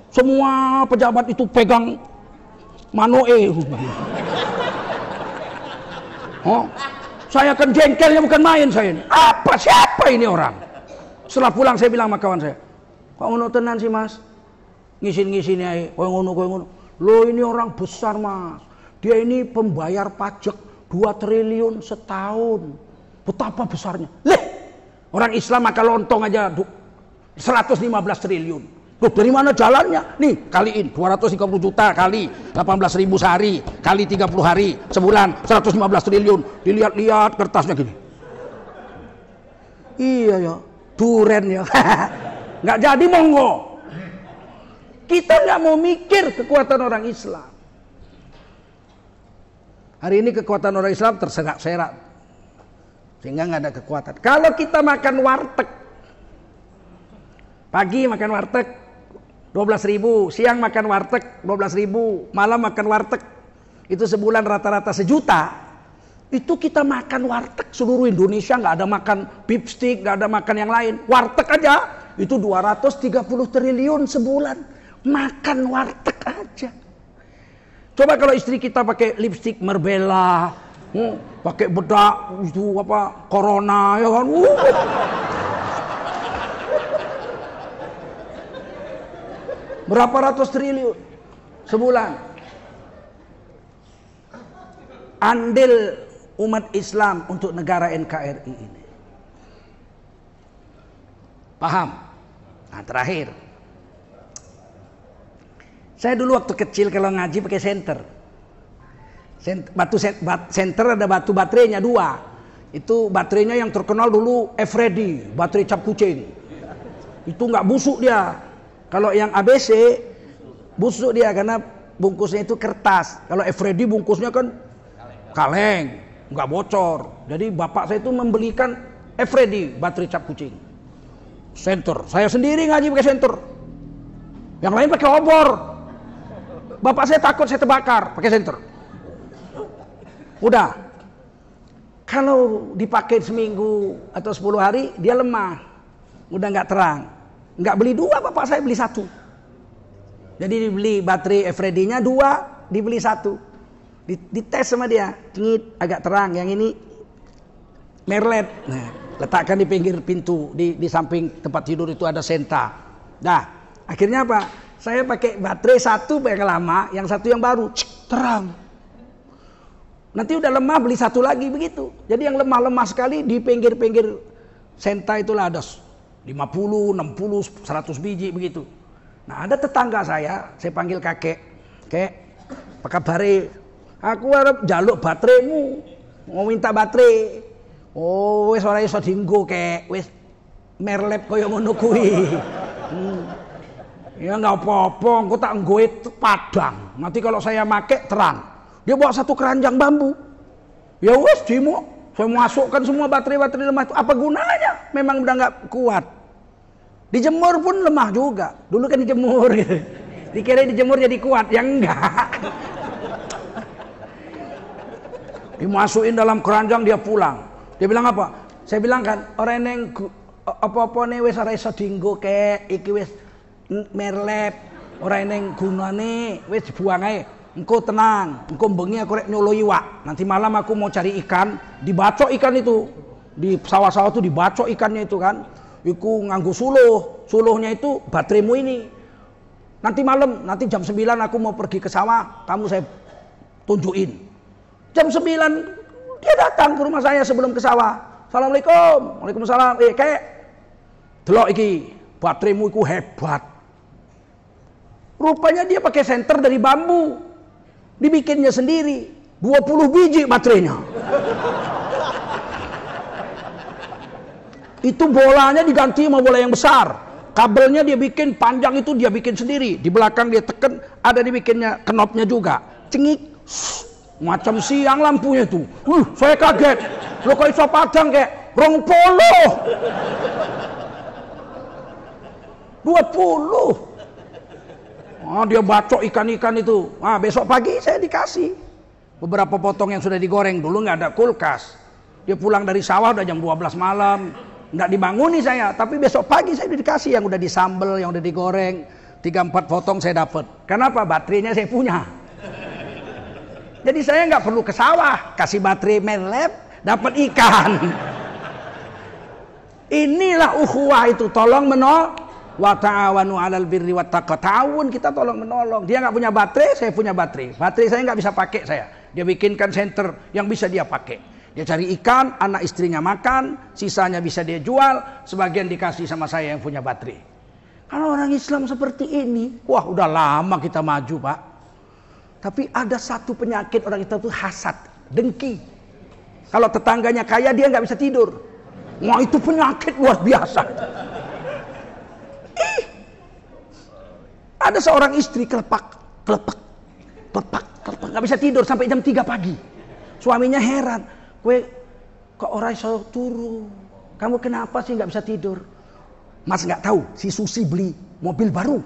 Semua pejabat itu pegang manoe. Oh, saya kan jengkelnya bukan main saya ini. Siapa ini orang? Setelah pulang saya bilang sama kawan saya, kok ngono tenan sih mas? Ngisin-ngisin aja, kok ngono. Lo ini orang besar mas. Dia ini pembayar pajak 2 triliun setahun. Betapa besarnya. Orang Islam makan lontong aja 115 triliun. Loh, dari mana jalannya? Nih, kaliin 230 juta kali 18.000 sehari, kali 30 hari, sebulan 115 triliun. Dilihat-lihat kertasnya gini. Iya ya, duren ya. Nggak jadi monggo. Kita nggak mau mikir kekuatan orang Islam. Hari ini kekuatan orang Islam terserak-serak. Sehingga nggak ada kekuatan. Kalau kita makan warteg, pagi makan warteg 12.000, siang makan warteg 12.000, malam makan warteg, itu sebulan rata-rata 1 juta. Itu kita makan warteg seluruh Indonesia, nggak ada makan beef stick, nggak ada makan yang lain. Warteg aja itu 230 triliun sebulan. Makan warteg aja. Coba kalau istri kita pakai lipstick Merbella, pakai bedak itu apa Corona, ya kan? Berapa ratus triliun sebulan. Andil umat Islam untuk negara NKRI ini. Paham? Nah, terakhir. Saya dulu waktu kecil kalau ngaji pakai senter. Senter ada batu baterainya 2. Itu baterainya yang terkenal dulu Eveready, baterai cap kucing. Itu nggak busuk dia. Kalau yang ABC busuk dia karena bungkusnya itu kertas. Kalau Eveready bungkusnya kan kaleng, nggak bocor. Jadi bapak saya itu membelikan Eveready, baterai cap kucing. Senter, saya sendiri ngaji pakai senter. Yang lain pakai obor. Bapak saya takut saya terbakar pakai senter. Udah. Kalau dipakai seminggu atau 10 hari dia lemah, udah nggak terang, nggak beli 2, bapak saya beli 1. Jadi dibeli baterai Eveready-nya 2, dibeli 1, dites sama dia, cengit agak terang, yang ini merled, nah, letakkan di pinggir pintu, di samping tempat tidur itu ada senta. Nah, akhirnya apa? Saya pakai baterai 1 yang lama, yang 1 yang baru, terang. Nanti udah lemah beli 1 lagi begitu. Jadi yang lemah-lemah sekali di pinggir-pinggir senta itulah ada 50, 60, 100 biji begitu. Nah ada tetangga saya panggil kakek, apa kabar? Aku harap jaluk bateraimu, mau minta baterai. Oh wis ora iso dienggo kek, wis merlep kaya ngono kuwi. Ya enggak apa-apa, engko tak nggoe padang. Nanti kalau saya make terang. Dia bawa 1 keranjang bambu. Ya wes Jimo, saya masukkan semua baterai-baterai lemah itu. Apa gunanya? Memang udah nggak kuat. Dijemur pun lemah juga. Dulu kan dijemur gitu. Dikira dijemur jadi kuat, ya enggak. Dimasukin dalam keranjang dia pulang. Dia bilang apa? Saya bilang kan, orang yang apa-apa nih wes ora iso dienggo kek, iki wes merlep. Orang yang gunane wes dibuang ae. Engkau tenang, engkau bengi aku rek nyolo iwak. Nanti malam aku mau cari ikan, dibacok ikan itu. Di sawah-sawah itu dibacok ikannya itu kan. Iku nganggo suluhnya itu bateraimu ini. Nanti malam, nanti jam 9 aku mau pergi ke sawah, kamu saya tunjukin. Jam 9 dia datang ke rumah saya sebelum ke sawah. Assalamualaikum. Waalaikumsalam. Kek. Delok iki, bateraimu iku hebat. Rupanya dia pakai senter dari bambu. Dibikinnya sendiri 20 biji baterainya. Itu bolanya diganti sama bola yang besar. Kabelnya dia bikin panjang, itu dia bikin sendiri. Di belakang dia tekan, ada dibikinnya knopnya juga. Cengik, macam siang lampunya itu. Saya kaget. Lo kok iso padang kayak 20. Dia bacok ikan-ikan itu. Besok pagi saya dikasih beberapa potong yang sudah digoreng. Dulu nggak ada kulkas. Dia pulang dari sawah udah jam 12 malam. Nggak dibanguni saya. Tapi besok pagi saya udah dikasih yang udah disambel, yang udah digoreng. 3-4 potong saya dapat. Kenapa? Baterainya saya punya. Jadi saya nggak perlu ke sawah. Kasih baterai merlep, dapat ikan. Inilah ukhuwah itu. Tolong menolong. Wa ta'awanu 'alal birri wat taqwa. Ta'awun, kita tolong menolong. Dia nggak punya baterai, saya punya baterai. Baterai saya nggak bisa pakai saya. Dia bikinkan senter yang bisa dia pakai. Dia cari ikan, anak istrinya makan, sisanya bisa dia jual, sebagian dikasih sama saya yang punya baterai. Kalau orang Islam seperti ini, wah udah lama kita maju, Pak. Tapi ada satu penyakit orang Islam itu hasad, dengki. Kalau tetangganya kaya dia nggak bisa tidur. Wah itu penyakit luar biasa. Ada seorang istri kelepek, nggak bisa tidur sampai jam 3 pagi. Suaminya heran, kue kok orang iso turu? Kamu kenapa sih nggak bisa tidur? Mas nggak tahu, si Susi beli mobil baru.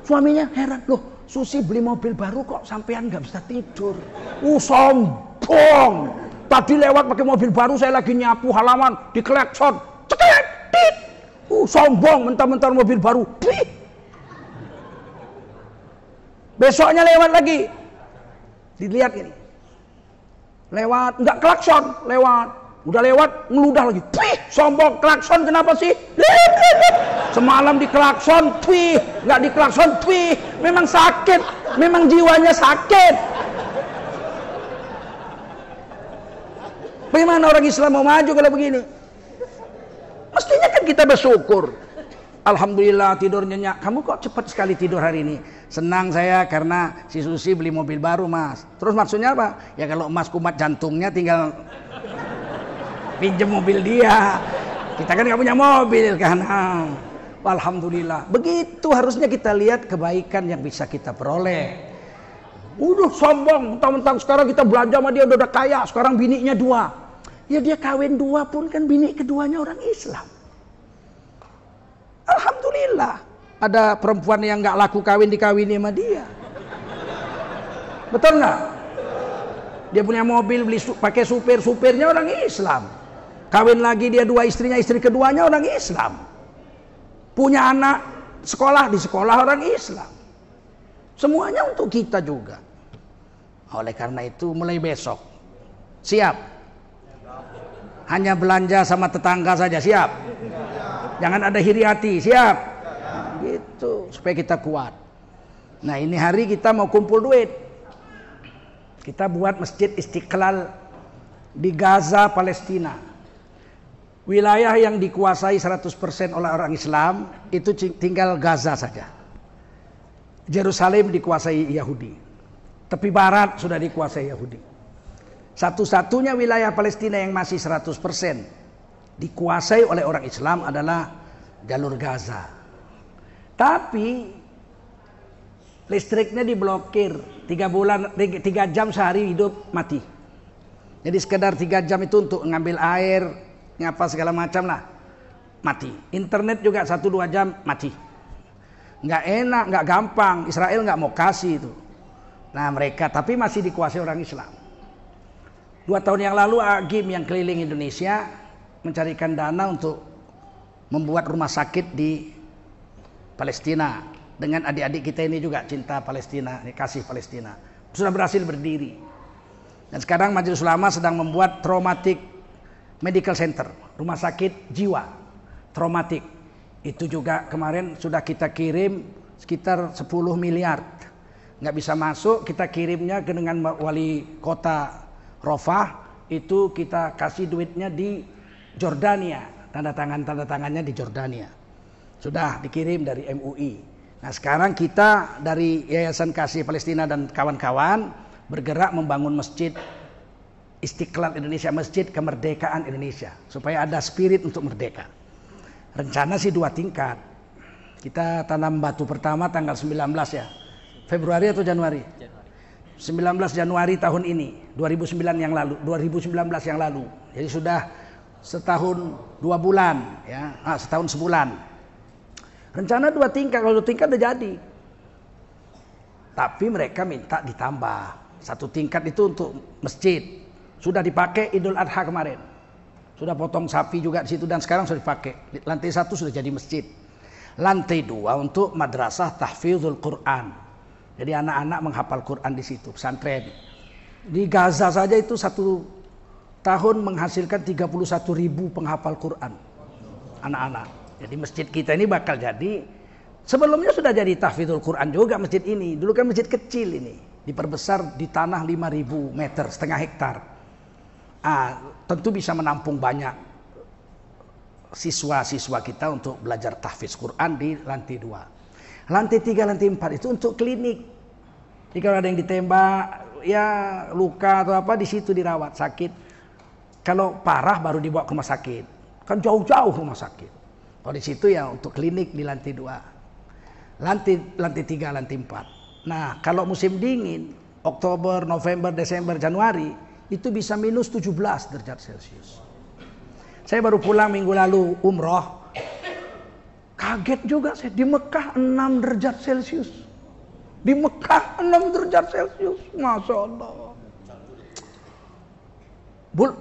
Suaminya heran, loh Susi beli mobil baru kok sampean nggak bisa tidur? Sombong. Tadi lewat pakai mobil baru, saya lagi nyapu halaman, diklekson, ceklek, tit. Sombong, mentang-mentang mobil baru. Besoknya lewat lagi, dilihat ini, lewat nggak klakson, lewat, udah lewat ngeludah lagi, sombong, klakson kenapa sih? Semalam diklakson, nggak diklakson, memang sakit, memang jiwanya sakit. Bagaimana orang Islam mau maju kalau begini? Mestinya kan kita bersyukur. Alhamdulillah tidur nyenyak. Kamu kok cepat sekali tidur hari ini? Senang saya karena si Susi beli mobil baru, Mas. Terus maksudnya apa? Ya kalau emas kumat jantungnya tinggal pinjam mobil dia. Kita kan nggak punya mobil kan. Alhamdulillah. Begitu harusnya kita lihat kebaikan yang bisa kita peroleh. Udah sombong, mentang-mentang sekarang kita belanja sama dia udah kaya, sekarang bininya 2. Ya dia kawin 2 pun kan bini keduanya orang Islam. Alhamdulillah. Ada perempuan yang nggak laku kawin dikawini sama dia. Betul nggak? Dia punya mobil beli pakai supirnya orang Islam. Kawin lagi dia 2 istrinya, istri keduanya orang Islam. Punya anak sekolah di sekolah orang Islam. Semuanya untuk kita juga. Oleh karena itu mulai besok siap. Hanya belanja sama tetangga saja siap. Jangan ada hiri hati, siap. Gitu supaya kita kuat. Nah, ini hari kita mau kumpul duit. Kita buat Masjid Istiqlal di Gaza, Palestina. Wilayah yang dikuasai 100% oleh orang Islam itu tinggal Gaza saja. Yerusalem dikuasai Yahudi. Tepi barat sudah dikuasai Yahudi. Satu-satunya wilayah Palestina yang masih 100% dikuasai oleh orang Islam adalah jalur Gaza. Tapi listriknya diblokir 3 jam sehari hidup mati. Jadi sekedar 3 jam itu untuk ngambil air, ngapa segala macam lah, mati. Internet juga 1-2 jam mati. Nggak enak, nggak gampang. Israel nggak mau kasih itu. Nah mereka tapi masih dikuasai orang Islam. 2 tahun yang lalu Agim yang keliling Indonesia mencarikan dana untuk membuat rumah sakit di Palestina. Dengan adik-adik kita ini juga cinta Palestina, kasih Palestina. Sudah berhasil berdiri. Dan sekarang Majelis Ulama sedang membuat Traumatic Medical Center, rumah sakit jiwa traumatik. Itu juga kemarin sudah kita kirim sekitar 10 miliar. Nggak bisa masuk, kita kirimnya dengan wali kota Rafah. Itu kita kasih duitnya di Jordania. Tanda tangannya di Jordania. Sudah dikirim dari MUI. Nah sekarang kita dari Yayasan Kasih Palestina dan kawan-kawan bergerak membangun masjid Istiqlal Indonesia, masjid kemerdekaan Indonesia, supaya ada spirit untuk merdeka. Rencana sih 2 tingkat. Kita tanam batu pertama tanggal 19 ya. Februari atau Januari? 19 Januari tahun ini, 2019 yang lalu. Jadi sudah setahun 2 bulan ya, setahun sebulan. Rencana 2 tingkat, kalau 2 tingkat udah jadi. Tapi mereka minta ditambah 1 tingkat itu untuk masjid. Sudah dipakai Idul Adha kemarin. Sudah potong sapi juga di situ dan sekarang sudah dipakai. Lantai 1 sudah jadi masjid. Lantai 2 untuk madrasah tahfizul Quran. Jadi anak-anak menghafal Quran di situ, pesantren. Di Gaza saja itu 1 tahun menghasilkan 31.000 penghafal Quran. Anak-anak. Jadi masjid kita ini bakal jadi, sebelumnya sudah jadi tahfizul Quran juga masjid ini. Dulu kan masjid kecil ini, diperbesar di tanah 5.000 meter, setengah hektar. Tentu bisa menampung banyak siswa-siswa kita untuk belajar tahfiz Quran di lantai 2. Lantai 3, lantai 4 itu untuk klinik. Jadi kalau ada yang ditembak, ya luka atau apa, di situ dirawat sakit. Kalau parah baru dibawa ke rumah sakit. Kan jauh-jauh rumah sakit. Kalau di situ ya untuk klinik di lantai 2. Lantai 3, lantai 4. Nah, kalau musim dingin, Oktober, November, Desember, Januari, itu bisa minus 17 derajat Celcius. Saya baru pulang minggu lalu umroh. Kaget juga saya, di Mekah 6 derajat Celcius. Di Mekah 6 derajat Celcius. Masya Allah.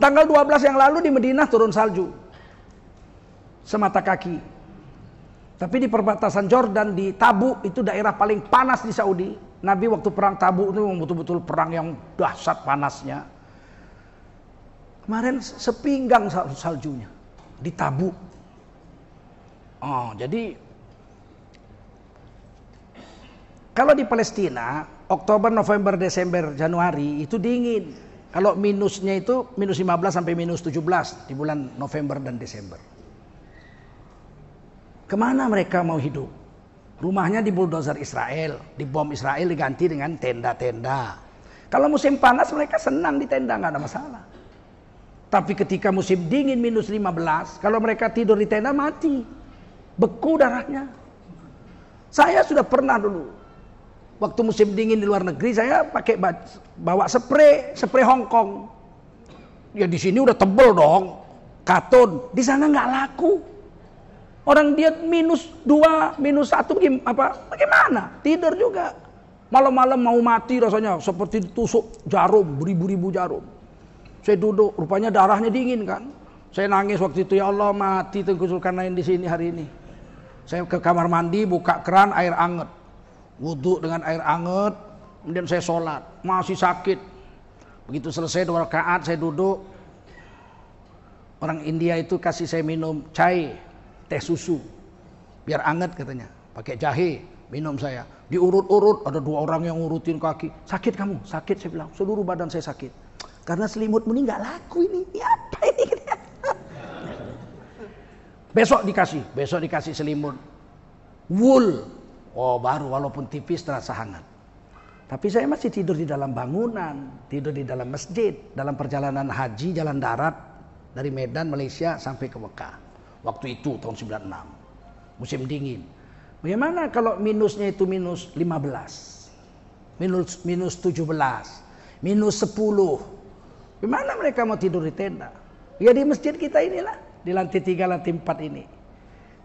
Tanggal 12 yang lalu di Madinah turun salju. Semata kaki. Tapi di perbatasan Jordan, di Tabuk, itu daerah paling panas di Saudi. Nabi waktu perang Tabuk itu betul-betul perang yang dahsyat panasnya. Kemarin sepinggang saljunya di Tabuk. Jadi kalau di Palestina, Oktober, November, Desember, Januari itu dingin. Kalau minusnya itu minus 15 sampai minus 17 di bulan November dan Desember. Kemana mereka mau hidup? Rumahnya di bulldozer Israel, dibom Israel, diganti dengan tenda-tenda. Kalau musim panas mereka senang di tenda, nggak ada masalah. Tapi ketika musim dingin -15, kalau mereka tidur di tenda mati, beku darahnya. Saya sudah pernah dulu, waktu musim dingin di luar negeri, saya pakai bawa spray Hongkong. Ya di sini udah tebel dong, katun. Di sana nggak laku. Orang dia -2, -1 bagaimana? Tidur juga. Malam-malam mau mati rasanya, seperti ditusuk jarum, beribu-ribu jarum. Saya duduk, rupanya darahnya dingin kan. Saya nangis waktu itu, ya Allah mati Tengku Zulkarnain di sini hari ini. Saya ke kamar mandi, buka keran air anget, wudhu dengan air anget, kemudian saya sholat, masih sakit. Begitu selesai 2 rakaat, saya duduk. Orang India itu kasih saya minum chai, teh susu, biar anget katanya. Pakai jahe, minum saya. Diurut-urut, ada 2 orang yang ngurutin kaki. Sakit kamu? Sakit, saya bilang. Seluruh badan saya sakit. Karena selimutmu ini nggak laku ini. Ini apa ini? Besok dikasih selimut wool. Oh baru, walaupun tipis terasa hangat. Tapi saya masih tidur di dalam bangunan, tidur di dalam masjid, dalam perjalanan haji jalan darat dari Medan Malaysia sampai ke Mekah. Waktu itu tahun 96, musim dingin. Bagaimana kalau minusnya itu -15, -17, -10? Gimana mereka mau tidur di tenda? Ya di masjid kita inilah, di lantai 3, lantai 4 ini.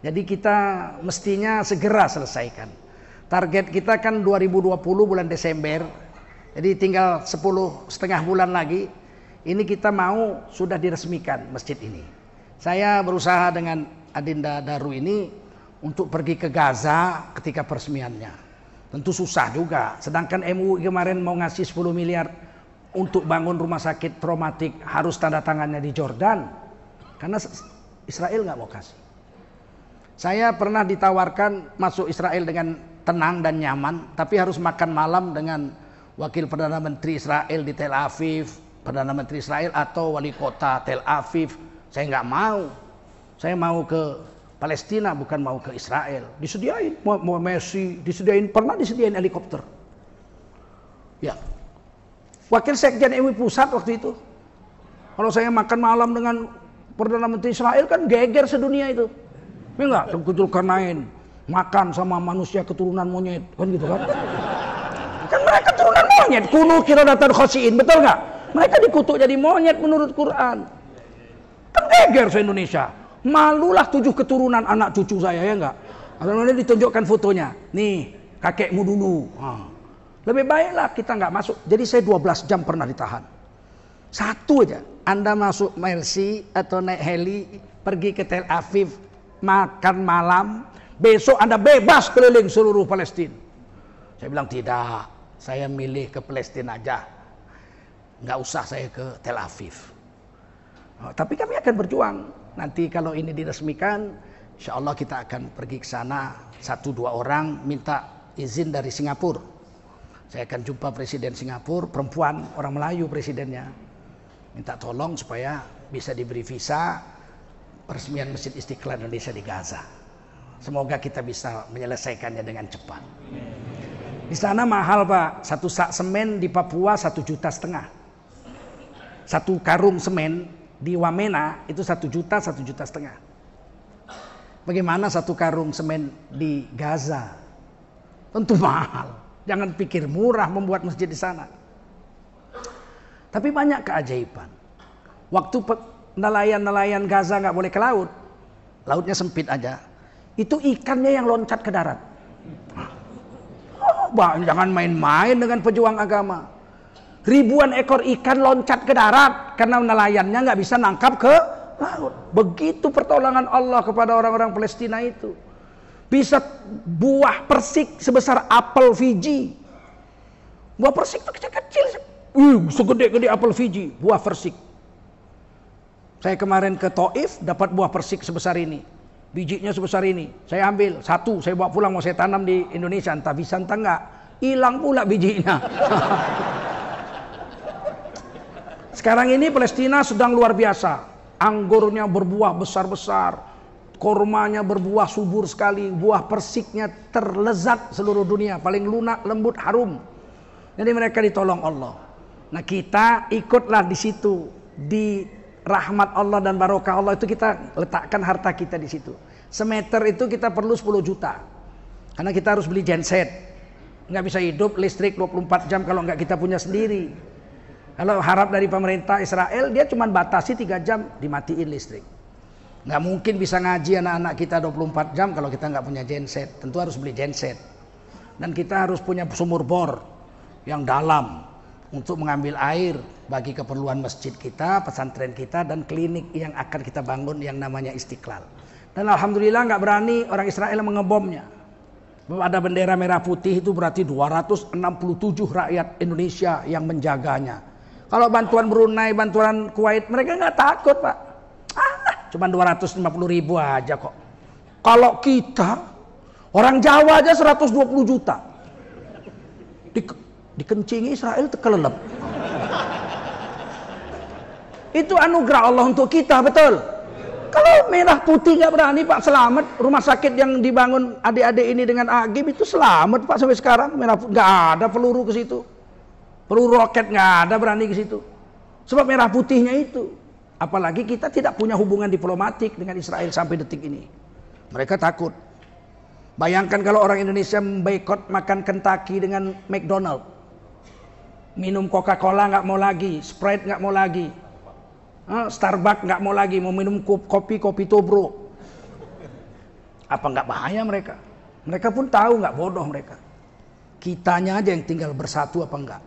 Jadi kita mestinya segera selesaikan. Target kita kan 2020 bulan Desember. Jadi tinggal 10,5 bulan lagi. Ini kita mau sudah diresmikan masjid ini. Saya berusaha dengan Adinda Daru ini untuk pergi ke Gaza ketika peresmiannya. Tentu susah juga. Sedangkan MUI kemarin mau ngasih 10 miliar untuk bangun rumah sakit traumatik, harus tanda tangannya di Jordan. Karena Israel nggak mau kasih. Saya pernah ditawarkan masuk Israel dengan tenang dan nyaman, tapi harus makan malam dengan wakil Perdana Menteri Israel di Tel Aviv, Perdana Menteri Israel atau wali kota Tel Aviv. Saya nggak mau. Saya mau ke Palestina, bukan mau ke Israel. Disediain, mau Messi, pernah disediain helikopter. Ya. Wakil Sekjen MUI Pusat waktu itu. Kalau saya makan malam dengan Perdana Menteri Israel kan geger sedunia itu. Ya enggak, Tengku Zulkarnain makan sama manusia keturunan monyet, kan gitu kan? Kan mereka keturunan monyet, kuno qiradatan khasiin, betul enggak? Mereka dikutuk jadi monyet menurut Quran. Kan geger se-Indonesia. Malulah 7 keturunan anak cucu saya, ya enggak? Kemudian ditunjukkan fotonya. Nih, kakekmu dulu. Lebih baiklah kita nggak masuk. Jadi saya 12 jam pernah ditahan. Satu aja, Anda masuk Mercy atau naik heli pergi ke Tel Aviv, makan malam, besok Anda bebas keliling seluruh Palestina. Saya bilang tidak, saya milih ke Palestina aja, nggak usah saya ke Tel Aviv. Tapi kami akan berjuang. Nanti kalau ini diresmikan, insya Allah kita akan pergi ke sana 1-2 orang minta izin dari Singapura. Saya akan jumpa Presiden Singapura, perempuan, orang Melayu presidennya. Minta tolong supaya bisa diberi visa peresmian Masjid Istiqlal Indonesia di Gaza. Semoga kita bisa menyelesaikannya dengan cepat. Di sana mahal Pak, 1 sak semen di Papua 1,5 juta. 1 karung semen di Wamena itu 1 juta, 1,5 juta. Bagaimana 1 karung semen di Gaza? Tentu mahal. Jangan pikir murah membuat masjid di sana. Tapi banyak keajaiban. Waktu nelayan Gaza nggak boleh ke laut, lautnya sempit aja. Itu ikannya yang loncat ke darat. Jangan main-main dengan pejuang agama. Ribuan ekor ikan loncat ke darat karena nelayannya nggak bisa nangkap ke laut. Begitu pertolongan Allah kepada orang-orang Palestina itu. Bisa buah persik sebesar apel Fiji. Buah persik itu kecil-kecil. Segede-gede apel Fiji, buah persik. Saya kemarin ke Taif dapat buah persik sebesar ini. Bijinya sebesar ini. Saya ambil 1, saya bawa pulang mau saya tanam di Indonesia. Entah bisa entah enggak. Hilang pula bijinya. Sekarang ini Palestina sedang luar biasa. Anggurnya berbuah besar-besar. Kormanya berbuah subur sekali, buah persiknya terlezat seluruh dunia, paling lunak, lembut, harum. Jadi mereka ditolong Allah. Nah kita ikutlah di situ, di rahmat Allah dan barokah Allah itu kita letakkan harta kita di situ. Semeter itu kita perlu 10 juta. Karena kita harus beli genset. Nggak bisa hidup listrik 24 jam kalau nggak kita punya sendiri. Kalau harap dari pemerintah Israel, dia cuma batasi 3 jam dimatiin listrik. Nggak mungkin bisa ngaji anak-anak kita 24 jam kalau kita nggak punya genset. Tentu harus beli genset. Dan kita harus punya sumur bor yang dalam untuk mengambil air bagi keperluan masjid kita, pesantren kita, dan klinik yang akan kita bangun yang namanya Istiqlal. Dan alhamdulillah nggak berani orang Israel mengebomnya. Ada bendera merah putih itu berarti 267 rakyat Indonesia yang menjaganya. Kalau bantuan Brunei, bantuan Kuwait, mereka nggak takut, Pak. Cuma 250 ribu aja kok. Kalau kita, orang Jawa aja 120 juta. Dikencingi Israel terkelelep. Itu anugerah Allah untuk kita, betul. Kalau merah putih nggak berani, Pak, selamat. Rumah sakit yang dibangun adik-adik ini dengan Agim itu selamat, Pak, sampai sekarang. Merah putih nggak ada peluru ke situ, peluru roket nggak ada berani ke situ. Sebab merah putihnya itu. Apalagi kita tidak punya hubungan diplomatik dengan Israel sampai detik ini. Mereka takut. Bayangkan kalau orang Indonesia memboikot makan Kentucky dengan McDonald, minum Coca-Cola nggak mau lagi, Sprite nggak mau lagi, Starbucks nggak mau lagi, mau minum kopi Tobro. Apa nggak bahaya mereka? Mereka pun tahu nggak bodoh mereka. Kitanya aja yang tinggal bersatu apa enggak.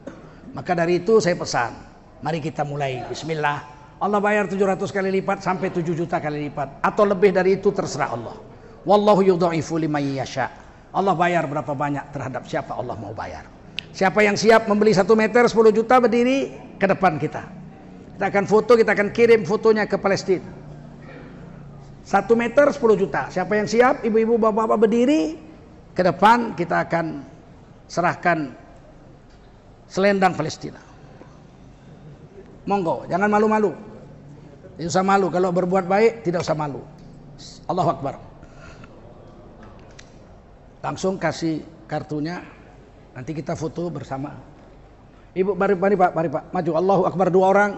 Maka dari itu saya pesan, mari kita mulai. Bismillah. Allah bayar 700 kali lipat sampai 7 juta kali lipat. Atau lebih dari itu terserah Allah. Wallahu yudha'ifu liman yasha. Allah bayar berapa banyak terhadap siapa Allah mau bayar. Siapa yang siap membeli 1 meter 10 juta berdiri ke depan kita. Kita akan foto, kita akan kirim fotonya ke Palestina. 1 meter 10 juta. Siapa yang siap, ibu-ibu, bapak-bapak berdiri ke depan, kita akan serahkan selendang Palestina. Monggo, jangan malu-malu. Tidak usah malu, kalau berbuat baik tidak usah malu. Allahu Akbar. Langsung kasih kartunya, nanti kita foto bersama. Ibu, mari Pak, maju. Allahu Akbar, 2 orang.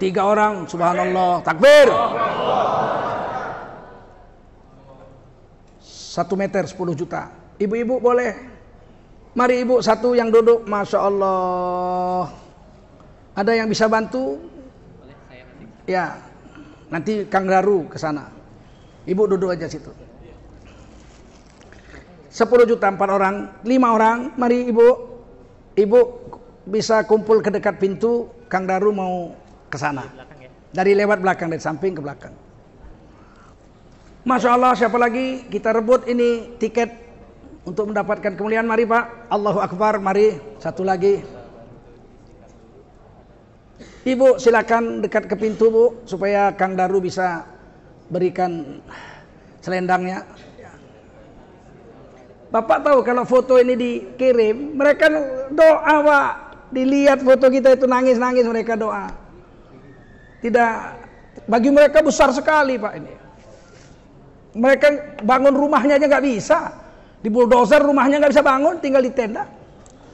3 orang, subhanallah, takbir. 1 meter 10 juta. Ibu-ibu boleh. Mari ibu satu yang duduk, Masya Allah. Ada yang bisa bantu? Ya, nanti Kang Daru ke sana. Ibu duduk aja situ. 10 juta 4 orang, 5 orang. Mari ibu. Ibu bisa kumpul ke dekat pintu. Kang Daru mau ke sana. Dari lewat belakang, dari samping ke belakang. Masya Allah, siapa lagi? Kita rebut ini tiket untuk mendapatkan kemuliaan. Mari Pak. Allahu Akbar, mari. Satu lagi. Ibu silakan dekat ke pintu, Bu, supaya Kang Daru bisa berikan selendangnya. Bapak tahu kalau foto ini dikirim, mereka doa, Pak. Dilihat foto kita itu nangis-nangis mereka doa. Tidak, bagi mereka besar sekali, Pak, ini. Mereka bangun rumahnya aja nggak bisa. Di bulldozer rumahnya nggak bisa bangun, tinggal di tenda.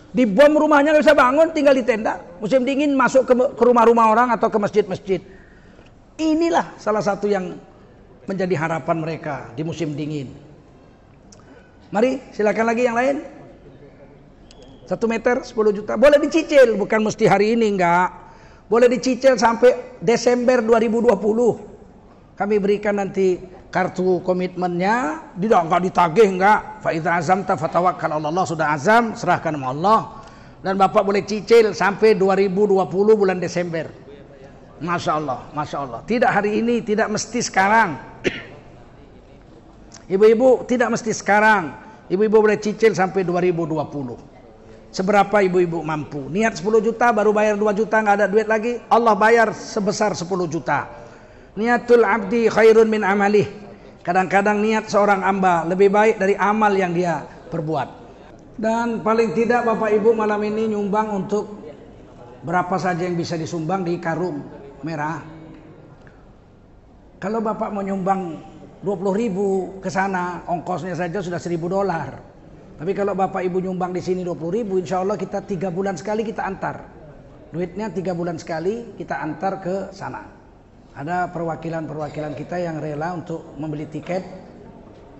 Di bom rumahnya nggak bisa bangun, tinggal di tenda. Musim dingin masuk ke rumah-rumah orang atau ke masjid-masjid. Inilah salah satu yang menjadi harapan mereka di musim dingin. Mari silakan lagi yang lain. 1 meter 10 juta. Boleh dicicil, bukan mesti hari ini, enggak. Boleh dicicil sampai Desember 2020. Kami berikan nanti kartu komitmennya, enggak ditagih, enggak. Fa idza azamta fatawakkal 'ala Allah, sudah azam serahkan sama Allah. Dan Bapak boleh cicil sampai 2020 bulan Desember. Masya Allah, Masya Allah. Tidak hari ini, tidak mesti sekarang. Ibu-ibu tidak mesti sekarang. Ibu-ibu boleh cicil sampai 2020. Seberapa ibu-ibu mampu. Niat 10 juta baru bayar 2 juta, enggak ada duit lagi, Allah bayar sebesar 10 juta. Niatul abdi khairun min amalih. Kadang-kadang niat seorang hamba lebih baik dari amal yang dia perbuat. Dan paling tidak Bapak Ibu malam ini nyumbang untuk berapa saja yang bisa disumbang di karung merah. Kalau Bapak mau nyumbang 20.000 ke sana, ongkosnya saja sudah $1.000. Tapi kalau Bapak Ibu nyumbang di sini 20.000, insya Allah kita 3 bulan sekali kita antar. Duitnya 3 bulan sekali kita antar ke sana. Ada perwakilan-perwakilan kita yang rela untuk membeli tiket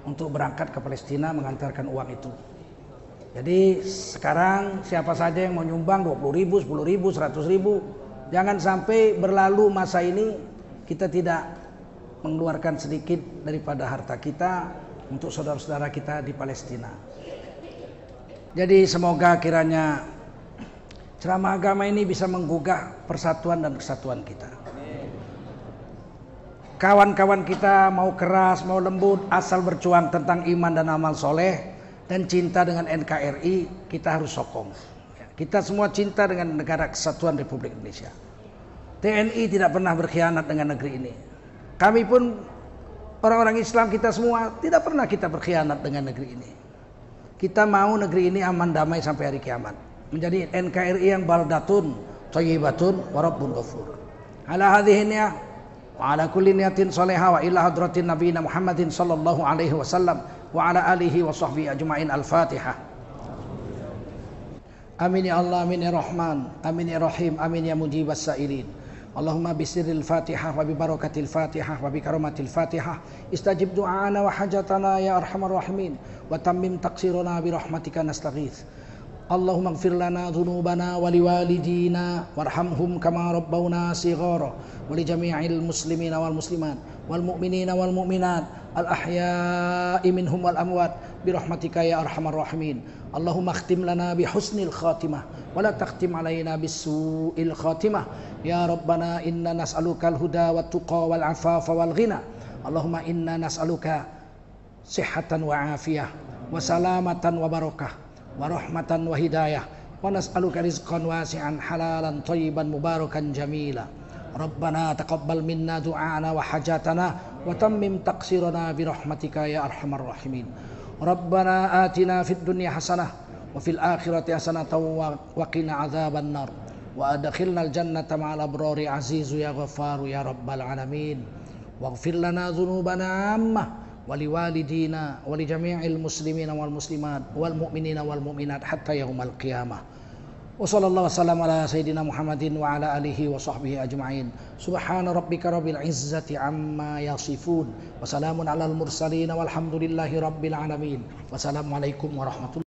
untuk berangkat ke Palestina mengantarkan uang itu. Jadi sekarang siapa saja yang mau nyumbang 20.000, 10.000, 100.000, jangan sampai berlalu masa ini kita tidak mengeluarkan sedikit daripada harta kita untuk saudara-saudara kita di Palestina. Jadi semoga kiranya ceramah agama ini bisa menggugah persatuan dan kesatuan kita. Kawan-kawan kita mau keras, mau lembut, asal berjuang tentang iman dan amal soleh dan cinta dengan NKRI, kita harus sokong. Kita semua cinta dengan negara kesatuan Republik Indonesia. TNI tidak pernah berkhianat dengan negeri ini. Kami pun orang-orang Islam kita semua tidak pernah kita berkhianat dengan negeri ini. Kita mau negeri ini aman damai sampai hari kiamat. Menjadi NKRI yang baldatun, thayyibatun, wa rabbun ghafur. Ala hadhihi niyah wa ala kulli niyatin salihah wa ila hadratin nabiyina Muhammadin sallallahu alaihi wasallam wa ala alihi wa sahbihi ajma'in. Al-Fatihah. Amin ya Allah, amin ya Rahman, amin ya Rahim, amin ya mujibas sa'ilin. Allahumma bisirril Fatihah wa bi barakatil Fatihah wa bi karamatil Fatihah istajib du'ana wa hajatana ya arhamar rahimin wa tammim taqsirana bi rahmatika nastaghits. Allahumma ighfir lana dhunubana wa liwalidina warhamhum kama rabbawna shighara wa li jami'il muslimina wal muslimat wal mu'minina wal mu'minat al ahya'i minhum wal amwat bi rahmatika ya arhamar rahimin. Allahumma khtim lana bi husnil khatimah wa la takhtim alaina bis su'il khatimah. Ya Rabbana inna nas'alukal huda wat tuqa wal afafa wal ghina. Allahumma inna nas'aluka sihhatan wa afiyah wa salamatan wa barakah wa rahmatan wa hidayah wa nas'aluka rizqan wasi'an halalan thayyiban mubarakan jamila. Rabbana taqabbal minna du'ana wa hajatana wa tammim taqsirana bi rahmatika ya arhamar rahimin. Rabbana atina fid dunya hasanah wa fil akhirati hasanatan wa qina adzaban nar wa adkhilnal jannata ma'al abrari azizu ya ghafaru ya rabbal alamin. Waghfir lana dhunubana ammah wa liwalidina wa li jami'il muslimina wal muslimat wal mu'minina wal mu'minat hatta yaumal qiyamah. Wa sallallahu wasallam ala sayyidina Muhammadin wa ala alihi wa sahbihi ajma'in. Subhana rabbika rabbil izzati amma yasifun wa salamun alal mursalin walhamdulillahi rabbil alamin. Wassalamualaikum warahmatullahi